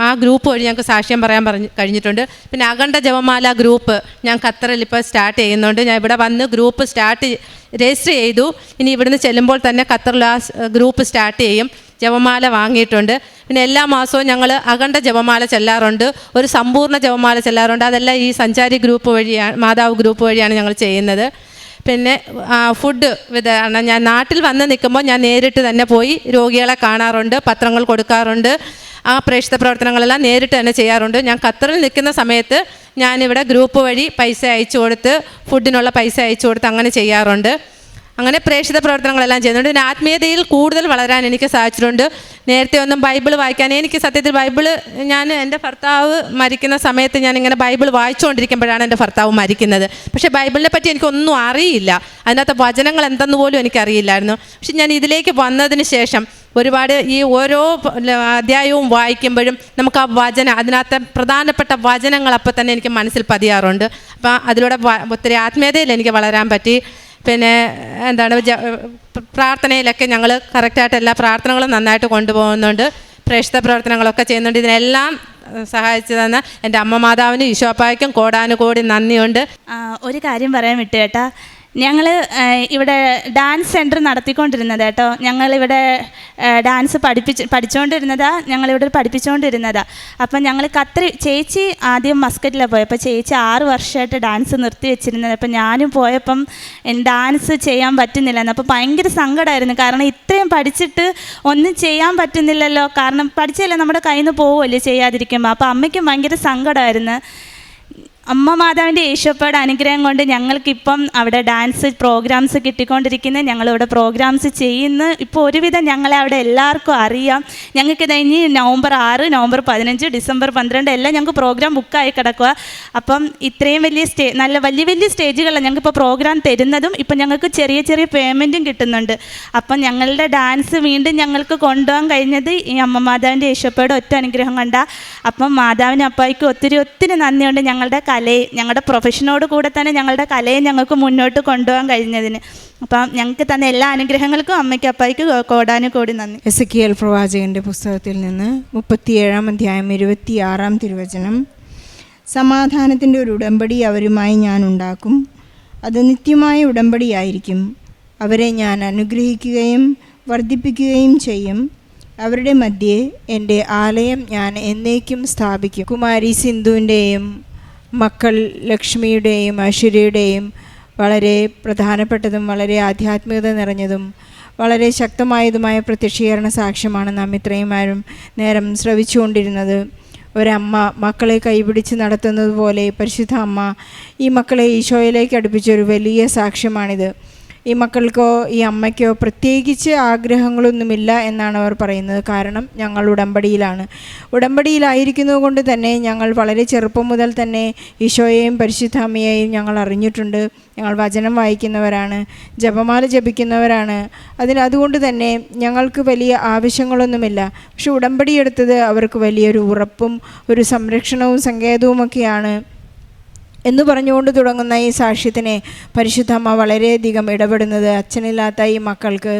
ആ ഗ്രൂപ്പ് വഴി ഞങ്ങൾക്ക് സാക്ഷ്യം പറയാൻ കഴിഞ്ഞിട്ടുണ്ട്. പിന്നെ അഖണ്ഡ ജപമാല ഗ്രൂപ്പ് ഞാൻ ഖത്തറിൽ ഇപ്പോൾ സ്റ്റാർട്ട് ചെയ്യുന്നുണ്ട്. ഞാൻ ഇവിടെ വന്ന് ഗ്രൂപ്പ് രജിസ്റ്റർ ചെയ്തു. ഇനി ഇവിടുന്ന് ചെല്ലുമ്പോൾ തന്നെ ഖത്തറിൽ ആ ഗ്രൂപ്പ് സ്റ്റാർട്ട് ചെയ്യും. ജപമാല വാങ്ങിയിട്ടുണ്ട്. പിന്നെ എല്ലാ മാസവും ഞങ്ങൾ അഖണ്ഡ ജപമാല ചെല്ലാറുണ്ട്, ഒരു സമ്പൂർണ്ണ ജപമാല ചെല്ലാറുണ്ട്. അതെല്ലാം ഈ സഞ്ചാരി ഗ്രൂപ്പ് വഴിയാണ്, മാതാവ് ഗ്രൂപ്പ് വഴിയാണ് ഞങ്ങൾ ചെയ്യുന്നത്. പിന്നെ ഫുഡ് വിതരണം ഞാൻ നാട്ടിൽ വന്ന് നിൽക്കുമ്പോൾ ഞാൻ നേരിട്ട് തന്നെ പോയി രോഗികളെ കാണാറുണ്ട്, പത്രങ്ങൾ കൊടുക്കാറുണ്ട്. ആ പ്രേക്ഷിത പ്രവർത്തനങ്ങളെല്ലാം നേരിട്ട് തന്നെ ചെയ്യാറുണ്ട്. ഞാൻ ഖത്തറിൽ നിൽക്കുന്ന സമയത്ത് ഞാനിവിടെ ഗ്രൂപ്പ് വഴി പൈസ അയച്ചു കൊടുത്ത്, ഫുഡിനുള്ള പൈസ അയച്ചു കൊടുത്ത് അങ്ങനെ ചെയ്യാറുണ്ട്. അങ്ങനെ പ്രേക്ഷിത പ്രവർത്തനങ്ങളെല്ലാം ചെയ്യുന്നുണ്ട്. പിന്നെ ആത്മീയതയിൽ കൂടുതൽ വളരാൻ എനിക്ക് സാധിച്ചിട്ടുണ്ട്. നേരത്തെ ഒന്നും ബൈബിൾ വായിക്കാൻ എനിക്ക് സത്യത്തിൽ ഞാൻ എൻ്റെ ഭർത്താവ് മരിക്കുന്ന സമയത്ത് ഞാനിങ്ങനെ ബൈബിൾ വായിച്ചുകൊണ്ടിരിക്കുമ്പോഴാണ് എൻ്റെ ഭർത്താവ് മരിക്കുന്നത്. പക്ഷേ ബൈബിളിനെ പറ്റി എനിക്കൊന്നും അറിയില്ല, അതിനകത്ത് വചനങ്ങൾ എന്തെന്ന് പോലും എനിക്കറിയില്ലായിരുന്നു. പക്ഷെ ഞാൻ ഇതിലേക്ക് വന്നതിന് ശേഷം ഒരുപാട് ഈ ഓരോ അധ്യായവും വായിക്കുമ്പോഴും നമുക്ക് ആ അതിനകത്ത് പ്രധാനപ്പെട്ട വചനങ്ങൾ അപ്പോൾ തന്നെ എനിക്ക് മനസ്സിൽ പതിയാറുണ്ട്. അപ്പോൾ അതിലൂടെ ഒത്തിരി ആത്മീയതയിൽ എനിക്ക് വളരാൻ പറ്റി. പിന്നെ പ്രാർത്ഥനയിലൊക്കെ ഞങ്ങൾ കറക്റ്റായിട്ട് എല്ലാ പ്രാർത്ഥനകളും നന്നായിട്ട് കൊണ്ടുപോകുന്നുണ്ട്. പ്രേക്ഷിത പ്രവർത്തനങ്ങളൊക്കെ ചെയ്യുന്നുണ്ട്. ഇതിനെല്ലാം സഹായിച്ചു തന്ന എൻ്റെ അമ്മ മാതാവിനും ഈശോപ്പായ്ക്കും കോടാനുകോടി നന്ദിയുണ്ട്. ഒരു കാര്യം പറയാൻ വിട്ടു കേട്ടാ, ഞങ്ങൾ ഇവിടെ ഡാൻസ് സെൻറ്റർ നടത്തിക്കൊണ്ടിരുന്നത് കേട്ടോ. ഞങ്ങളിവിടെ ഡാൻസ് ഞങ്ങളിവിടെ പഠിപ്പിച്ചുകൊണ്ടിരുന്നതാണ്. അപ്പം ഞങ്ങൾ ചേച്ചി ആദ്യം മസ്കറ്റിലാണ് പോയത്. അപ്പോൾ ചേച്ചി 6 വർഷമായിട്ട് ഡാൻസ് നിർത്തി വെച്ചിരുന്നത്. അപ്പം ഞാനും പോയപ്പം ഡാൻസ് ചെയ്യാൻ പറ്റുന്നില്ലെന്ന്. അപ്പോൾ ഭയങ്കര സങ്കടമായിരുന്നു. കാരണം ഇത്രയും പഠിച്ചിട്ട് ഒന്നും ചെയ്യാൻ പറ്റുന്നില്ലല്ലോ. കാരണം പഠിച്ചല്ലേ നമ്മുടെ കയ്യിൽ നിന്ന് പോവുമല്ലേ ചെയ്യാതിരിക്കുമ്പോൾ. അപ്പോൾ അമ്മയ്ക്കും ഭയങ്കര സങ്കടമായിരുന്നു. അമ്മ മാതാവിൻ്റെ യേശുപ്പയുടെ അനുഗ്രഹം കൊണ്ട് ഞങ്ങൾക്കിപ്പം അവിടെ ഡാൻസ് പ്രോഗ്രാംസ് കിട്ടിക്കൊണ്ടിരിക്കുന്നത്. ഞങ്ങളിവിടെ പ്രോഗ്രാംസ് ചെയ്യുന്നു. ഇപ്പോൾ ഒരുവിധം ഞങ്ങളെ അവിടെ എല്ലാവർക്കും അറിയാം. ഞങ്ങൾക്ക് കഴിഞ്ഞ് നവംബർ 6, നവംബർ 15, ഡിസംബർ 12 എല്ലാം ഞങ്ങൾക്ക് പ്രോഗ്രാം ബുക്കായി കിടക്കുക. അപ്പം ഇത്രയും വലിയ വലിയ സ്റ്റേജുകളിലാണ് ഞങ്ങൾക്കിപ്പോൾ പ്രോഗ്രാം തരുന്നതും. ഇപ്പം ഞങ്ങൾക്ക് ചെറിയ പേയ്മെൻറ്റും കിട്ടുന്നുണ്ട്. അപ്പം ഞങ്ങളുടെ ഡാൻസ് വീണ്ടും ഞങ്ങൾക്ക് കൊണ്ടുപോകാൻ കഴിഞ്ഞത് ഈ അമ്മ മാതാവിൻ്റെ യേശുപ്പയുടെ ഒറ്റ അനുഗ്രഹം കൊണ്ടാണ്. അപ്പം മാതാവിനും അപ്പായ്ക്കും ഒത്തിരി നന്ദിയുണ്ട്. ഞങ്ങളുടെ പ്രൊഫഷനോട് കൂടെ തന്നെ ഞങ്ങളുടെ കലയെ ഞങ്ങൾക്ക് മുന്നോട്ട് കൊണ്ടുപോകാൻ കഴിഞ്ഞതിന്. അപ്പം ഞങ്ങൾക്ക് തന്ന എല്ലാ അനുഗ്രഹങ്ങൾക്കും അമ്മയ്ക്ക് അപ്പായ്ക്ക് കോടാനുകോടി നന്ദി. എസെക്കിയേൽ പ്രവാചകൻ്റെ പുസ്തകത്തിൽ നിന്ന് 37-ാം അധ്യായം 26-ാം തിരുവചനം. സമാധാനത്തിൻ്റെ ഒരു ഉടമ്പടി അവരുമായി ഞാൻ ഉണ്ടാക്കും, അത് നിത്യമായ ഉടമ്പടിയായിരിക്കും. അവരെ ഞാൻ അനുഗ്രഹിക്കുകയും വർദ്ധിപ്പിക്കുകയും ചെയ്യും. അവരുടെ മധ്യേ എൻ്റെ ആലയം ഞാൻ എന്നേക്കും സ്ഥാപിക്കും. കുമാരി സിന്ധുവിൻ്റെയും മക്കൾ ലക്ഷ്മിയുടെയും ഐശ്വര്യയുടെയും വളരെ പ്രധാനപ്പെട്ടതും വളരെ ആധ്യാത്മികത നിറഞ്ഞതും വളരെ ശക്തമായതുമായ പ്രത്യക്ഷീകരണ സാക്ഷ്യമാണ് നാം ഇത്രയും നേരം ശ്രവിച്ചുകൊണ്ടിരുന്നത്. ഒരമ്മ മക്കളെ കൈപിടിച്ച് നടത്തുന്നത് പോലെ പരിശുദ്ധ അമ്മ ഈ മക്കളെ ഈശോയിലേക്ക് അടുപ്പിച്ചൊരു വലിയ സാക്ഷ്യമാണിത്. ഈ മക്കൾക്കോ ഈ അമ്മയ്ക്കോ പ്രത്യേകിച്ച് ആഗ്രഹങ്ങളൊന്നുമില്ല എന്നാണ് അവർ പറയുന്നത്. കാരണം ഞങ്ങൾ ഉടമ്പടിയിലാണ്. ഉടമ്പടിയിലായിരിക്കുന്നത് കൊണ്ട് തന്നെ ഞങ്ങൾ വളരെ ചെറുപ്പം മുതൽ തന്നെ ഈശോയെയും പരിശുദ്ധ അമ്മയെയും ഞങ്ങൾ അറിഞ്ഞിട്ടുണ്ട്. ഞങ്ങൾ വചനം വായിക്കുന്നവരാണ്, ജപമാല ജപിക്കുന്നവരാണ്. അതുകൊണ്ട് തന്നെ ഞങ്ങൾക്ക് വലിയ ആവശ്യങ്ങളൊന്നുമില്ല. പക്ഷെ ഉടമ്പടി എടുത്തത് അവർക്ക് വലിയൊരു ഉറപ്പും ഒരു സംരക്ഷണവും സങ്കേതവുമൊക്കെയാണ് എന്ന് പറഞ്ഞുകൊണ്ട് തുടങ്ങുന്ന ഈ സാക്ഷ്യത്തിനെ പരിശുദ്ധ അമ്മ വളരെയധികം ഇടപെടുന്നത് അച്ഛനില്ലാത്ത ഈ മക്കൾക്ക്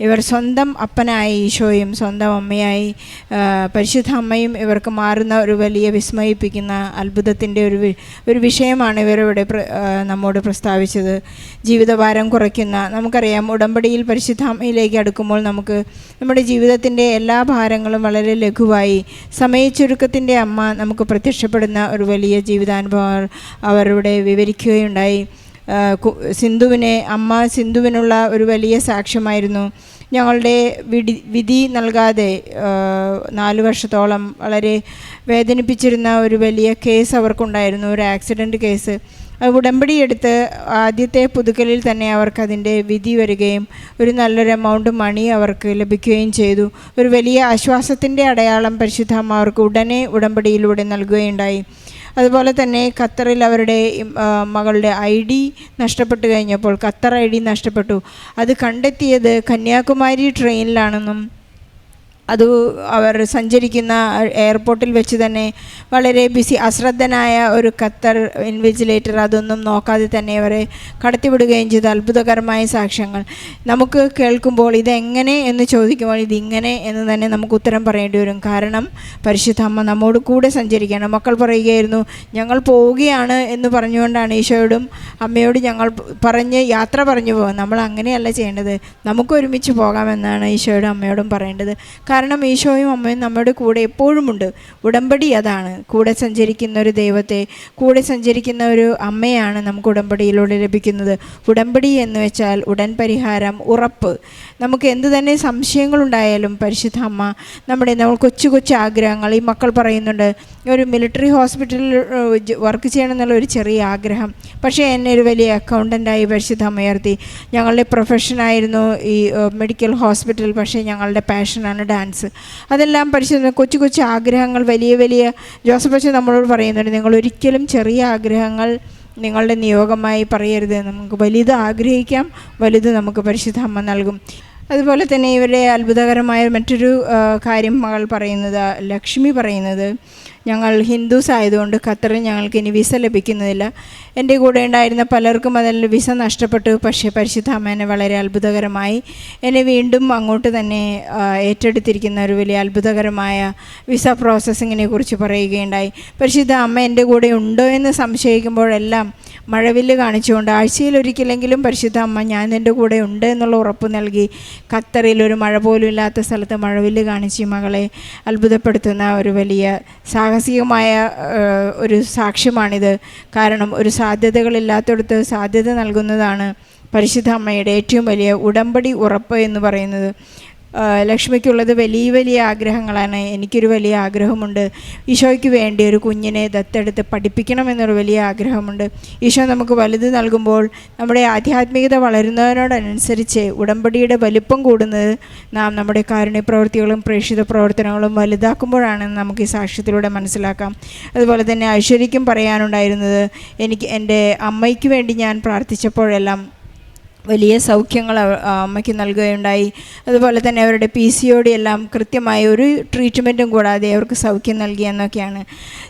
ഇവർ സ്വന്തം അപ്പനായി ഈശോയും സ്വന്തം അമ്മയായി പരിശുദ്ധ അമ്മയും ഇവർക്ക് മാറുന്ന ഒരു വലിയ വിസ്മയിപ്പിക്കുന്ന അത്ഭുതത്തിൻ്റെ ഒരു വിഷയമാണ് ഇവരിവിടെ നമ്മോട് പ്രസ്താവിച്ചത്. ജീവിതഭാരം കുറയ്ക്കുന്ന, നമുക്കറിയാം ഉടമ്പടിയിൽ പരിശുദ്ധ അമ്മയിലേക്ക് അടുക്കുമ്പോൾ നമുക്ക് നമ്മുടെ ജീവിതത്തിൻ്റെ എല്ലാ ഭാരങ്ങളും വളരെ ലഘുവായി സമയച്ചുരുക്കത്തിൻ്റെ അമ്മ നമുക്ക് പ്രത്യക്ഷപ്പെടുന്ന ഒരു വലിയ ജീവിതാനുഭവം അവരുടെ വിവരിക്കുകയുണ്ടായി. സിന്ധുവിനുള്ള ഒരു വലിയ സാക്ഷ്യമായിരുന്നു. ഞങ്ങളുടെ വിധി നൽകാതെ 4 വർഷത്തോളം വളരെ വേദനിപ്പിച്ചിരുന്ന ഒരു വലിയ കേസ് അവർക്കുണ്ടായിരുന്നു, ഒരു ആക്സിഡൻറ്റ് കേസ്. ഉടമ്പടി എടുത്ത് ആദ്യത്തെ പുതുക്കലിൽ തന്നെ അവർക്കതിൻ്റെ വിധി വരികയും ഒരു നല്ലൊരു എമൗണ്ട് മണി അവർക്ക് ലഭിക്കുകയും ചെയ്തു. ഒരു വലിയ ആശ്വാസത്തിൻ്റെ അടയാളം പരിശുദ്ധ അമ്മ അവർക്ക് ഉടനെ ഉടമ്പടിയിലൂടെ നൽകുകയുണ്ടായി. അതുപോലെ തന്നെ ഖത്തറിൽ അവരുടെ മകളുടെ ID നഷ്ടപ്പെട്ടു കഴിഞ്ഞപ്പോൾ, ഖത്തർ ID നഷ്ടപ്പെട്ടു. അത് കണ്ടെത്തിയത് കന്യാകുമാരി ട്രെയിനിലാണെന്നും അത് അവർ സഞ്ചരിക്കുന്ന എയർപോർട്ടിൽ വെച്ച് തന്നെ വളരെ അശ്രദ്ധനായ ഒരു ഖത്തർ ഇൻവിജിലേറ്റർ അതൊന്നും നോക്കാതെ തന്നെ അവരെ കടത്തിവിടുകയും ചെയ്ത അത്ഭുതകരമായ സാക്ഷ്യങ്ങൾ നമുക്ക് കേൾക്കുമ്പോൾ ഇതെങ്ങനെ എന്ന് ചോദിക്കുമ്പോൾ ഇതിങ്ങനെ എന്ന് തന്നെ നമുക്ക് ഉത്തരം പറയേണ്ടി വരും. കാരണം പരിശുദ്ധ അമ്മ നമ്മോട് കൂടെ സഞ്ചരിക്കുകയാണ്. മക്കൾ പറയുകയായിരുന്നു, ഞങ്ങൾ പോവുകയാണ് എന്ന് പറഞ്ഞുകൊണ്ടാണ് ഈശോയോടും അമ്മയോട് ഞങ്ങൾ യാത്ര പറഞ്ഞു പോകുന്നത്. നമ്മൾ അങ്ങനെയല്ല ചെയ്യേണ്ടത്, നമുക്ക് ഒരുമിച്ച് പോകാമെന്നാണ് ഈശോയോടും അമ്മയോടും പറയേണ്ടത്. കാരണം ഈശോയും അമ്മയും നമ്മുടെ കൂടെ എപ്പോഴുമുണ്ട്. ഉടമ്പടി അതാണ്, കൂടെ സഞ്ചരിക്കുന്ന ഒരു ദൈവത്തെ, കൂടെ സഞ്ചരിക്കുന്ന ഒരു അമ്മയാണ് നമുക്ക് ഉടമ്പടിയിലൂടെ ലഭിക്കുന്നത്. ഉടമ്പടി എന്ന് വെച്ചാൽ ഉടൻ പരിഹാരം, ഉറപ്പ്. നമുക്ക് എന്ത് തന്നെ സംശയങ്ങളുണ്ടായാലും പരിശുദ്ധ അമ്മ നമ്മൾ കൊച്ചു കൊച്ചു ആഗ്രഹങ്ങൾ, ഈ മക്കൾ പറയുന്നുണ്ട് ഒരു മിലിറ്ററി ഹോസ്പിറ്റലിൽ വർക്ക് ചെയ്യണം എന്നുള്ള ഒരു ചെറിയ ആഗ്രഹം, പക്ഷേ എന്നെ ഒരു വലിയ അക്കൗണ്ടൻ്റായി പരിശുദ്ധ അമ്മ ഉയർത്തി. ഞങ്ങളുടെ പ്രൊഫഷനായിരുന്നു ഈ മെഡിക്കൽ ഹോസ്പിറ്റൽ, പക്ഷേ ഞങ്ങളുടെ പാഷനാണ് ഡാൻസ്. അതെല്ലാം പരിശുദ്ധ കൊച്ചു കൊച്ചു ആഗ്രഹങ്ങൾ, വലിയ വലിയ ജോസഫ് അച്ഛൻ നമ്മളോട് പറയുന്നുണ്ട്, നിങ്ങൾ ഒരിക്കലും ചെറിയ ആഗ്രഹങ്ങൾ നിങ്ങളുടെ നിയോഗമായി പറയരുത്. നമുക്ക് വലുത് ആഗ്രഹിക്കാം, വലുത് നമുക്ക് പരിശുദ്ധ അമ്മ നൽകും. അതുപോലെ തന്നെ ഇവരുടെ അത്ഭുതകരമായ മറ്റൊരു കാര്യം മകൾ പറയുന്നത്, ലക്ഷ്മി പറയുന്നത്, ഞങ്ങൾ ഹിന്ദുസ് ആയതുകൊണ്ട് ഖത്തറിൽ ഞങ്ങൾക്ക് ഇനി വിസ ലഭിക്കുന്നതില്ല. എൻ്റെ കൂടെ ഉണ്ടായിരുന്ന പലർക്കും അതിൽ വിസ നഷ്ടപ്പെട്ടു. പക്ഷേ പരിശുദ്ധ അമ്മ എന്നെ വളരെ അത്ഭുതകരമായി എന്നെ വീണ്ടും അങ്ങോട്ട് തന്നെ ഏറ്റെടുത്തിരിക്കുന്ന ഒരു വലിയ അത്ഭുതകരമായ വിസ പ്രോസസ്സിങ്ങിനെ കുറിച്ച് പറയുകയുണ്ടായി. പരിശുദ്ധ അമ്മ എൻ്റെ കൂടെ ഉണ്ടോ എന്ന് സംശയിക്കുമ്പോഴെല്ലാം മഴവില്ല് കാണിച്ചുകൊണ്ട് ആഴ്ചയിലൊരിക്കലെങ്കിലും പരിശുദ്ധ അമ്മ ഞാൻ എൻ്റെ കൂടെ ഉണ്ട് എന്നുള്ള ഉറപ്പ് നൽകി. ഖത്തറിൽ ഒരു മഴ പോലും ഇല്ലാത്ത സ്ഥലത്ത് മഴവില്ല് കാണിച്ച് മകളെ അത്ഭുതപ്പെടുത്തുന്ന ഒരു വലിയ സാഹസികമായ ഒരു സാക്ഷ്യമാണിത്. കാരണം ഒരു സാധ്യതകളില്ലാത്തടത്ത് സാധ്യത നൽകുന്നതാണ് പരിശുദ്ധ അമ്മയുടെ ഏറ്റവും വലിയ ഉടമ്പടി ഉറപ്പ് എന്ന് പറയുന്നത്. ലക്ഷ്മിക്കുള്ളത് വലിയ വലിയ ആഗ്രഹങ്ങളാണ്. എനിക്കൊരു വലിയ ആഗ്രഹമുണ്ട്, ഈശോയ്ക്ക് വേണ്ടി ഒരു കുഞ്ഞിനെ ദത്തെടുത്ത് പഠിപ്പിക്കണമെന്നൊരു വലിയ ആഗ്രഹമുണ്ട്. ഈശോ നമുക്ക് വലുത് നൽകുമ്പോൾ നമ്മുടെ ആധ്യാത്മികത വളരുന്നതിനോടനുസരിച്ച് ഉടമ്പടിയുടെ വലിപ്പം കൂടുന്നത് നാം നമ്മുടെ കാരുണ്യ പ്രവൃത്തികളും പ്രേക്ഷിത പ്രവർത്തനങ്ങളും വലുതാക്കുമ്പോഴാണെന്ന് നമുക്ക് ഈ സാക്ഷ്യത്തിലൂടെ മനസ്സിലാക്കാം. അതുപോലെ തന്നെ ഐശ്വര്യയ്ക്കും പറയാനുണ്ടായിരുന്നത്, എൻ്റെ അമ്മയ്ക്ക് വേണ്ടി ഞാൻ പ്രാർത്ഥിച്ചപ്പോഴെല്ലാം വലിയ സൗഖ്യങ്ങൾ അമ്മയ്ക്ക് നൽകുകയുണ്ടായി. അതുപോലെ തന്നെ അവരുടെ PCOD എല്ലാം കൃത്യമായ ഒരു ട്രീറ്റ്മെൻറ്റും കൂടാതെ അവർക്ക് സൗഖ്യം നൽകിയെന്നൊക്കെയാണ്.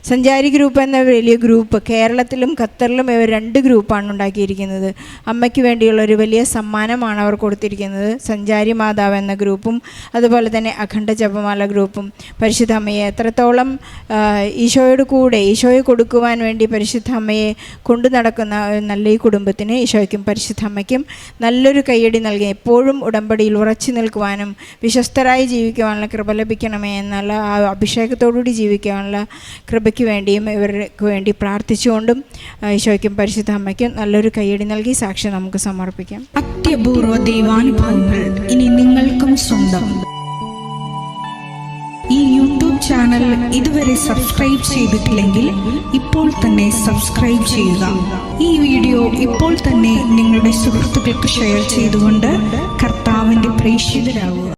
സഞ്ചാരി ഗ്രൂപ്പ് എന്ന വലിയ ഗ്രൂപ്പ് കേരളത്തിലും ഖത്തറിലും ഇവർ 2 ഗ്രൂപ്പാണ് ഉണ്ടാക്കിയിരിക്കുന്നത്. അമ്മയ്ക്ക് വേണ്ടിയുള്ള ഒരു വലിയ സമ്മാനമാണ് അവർ കൊടുത്തിരിക്കുന്നത്. സഞ്ചാരി മാതാവ് എന്ന ഗ്രൂപ്പും അതുപോലെ തന്നെ അഖണ്ഡ ജപമാല ഗ്രൂപ്പും. പരിശുദ്ധ അമ്മയെ എത്രത്തോളം ഈശോയോട് കൂടെ ഈശോയെ കൊടുക്കുവാൻ വേണ്ടി പരിശുദ്ധ അമ്മയെ കൊണ്ടു നടക്കുന്ന നല്ല ഈ കുടുംബത്തിന് ഈശോയ്ക്കും പരിശുദ്ധ അമ്മയ്ക്കും നല്ലൊരു കയ്യടി നൽകി എപ്പോഴും ഉടമ്പടിയിൽ ഉറച്ചു നിൽക്കുവാനും വിശ്വസ്തരായി ജീവിക്കുവാനുള്ള കൃപ ലഭിക്കണമേ എന്നുള്ള ആ അഭിഷേകത്തോടുകൂടി ജീവിക്കാനുള്ള കൃപയ്ക്ക് വേണ്ടിയും ഇവർക്ക് വേണ്ടി പ്രാർത്ഥിച്ചുകൊണ്ടും ഈശോയ്ക്കും പരിശുദ്ധ അമ്മയ്ക്കും നല്ലൊരു കയ്യടി നൽകി സാക്ഷ്യം നമുക്ക് സമർപ്പിക്കാം. അത്യപൂർവ ദൈവാനുഭവങ്ങൾ ഇനി നിങ്ങൾക്കും സ്വന്തം. ഈ യൂട്യൂബ് ചാനൽ ഇതുവരെ സബ്സ്ക്രൈബ് ചെയ്തിട്ടില്ലെങ്കിൽ ഇപ്പോൾ തന്നെ സബ്സ്ക്രൈബ് ചെയ്യുക. ഈ വീഡിയോ ഇപ്പോൾ തന്നെ നിങ്ങളുടെ സുഹൃത്തുക്കൾക്ക് ഷെയർ ചെയ്തുകൊണ്ട് കർത്താവിൻ്റെ പ്രേക്ഷിതരാകുക.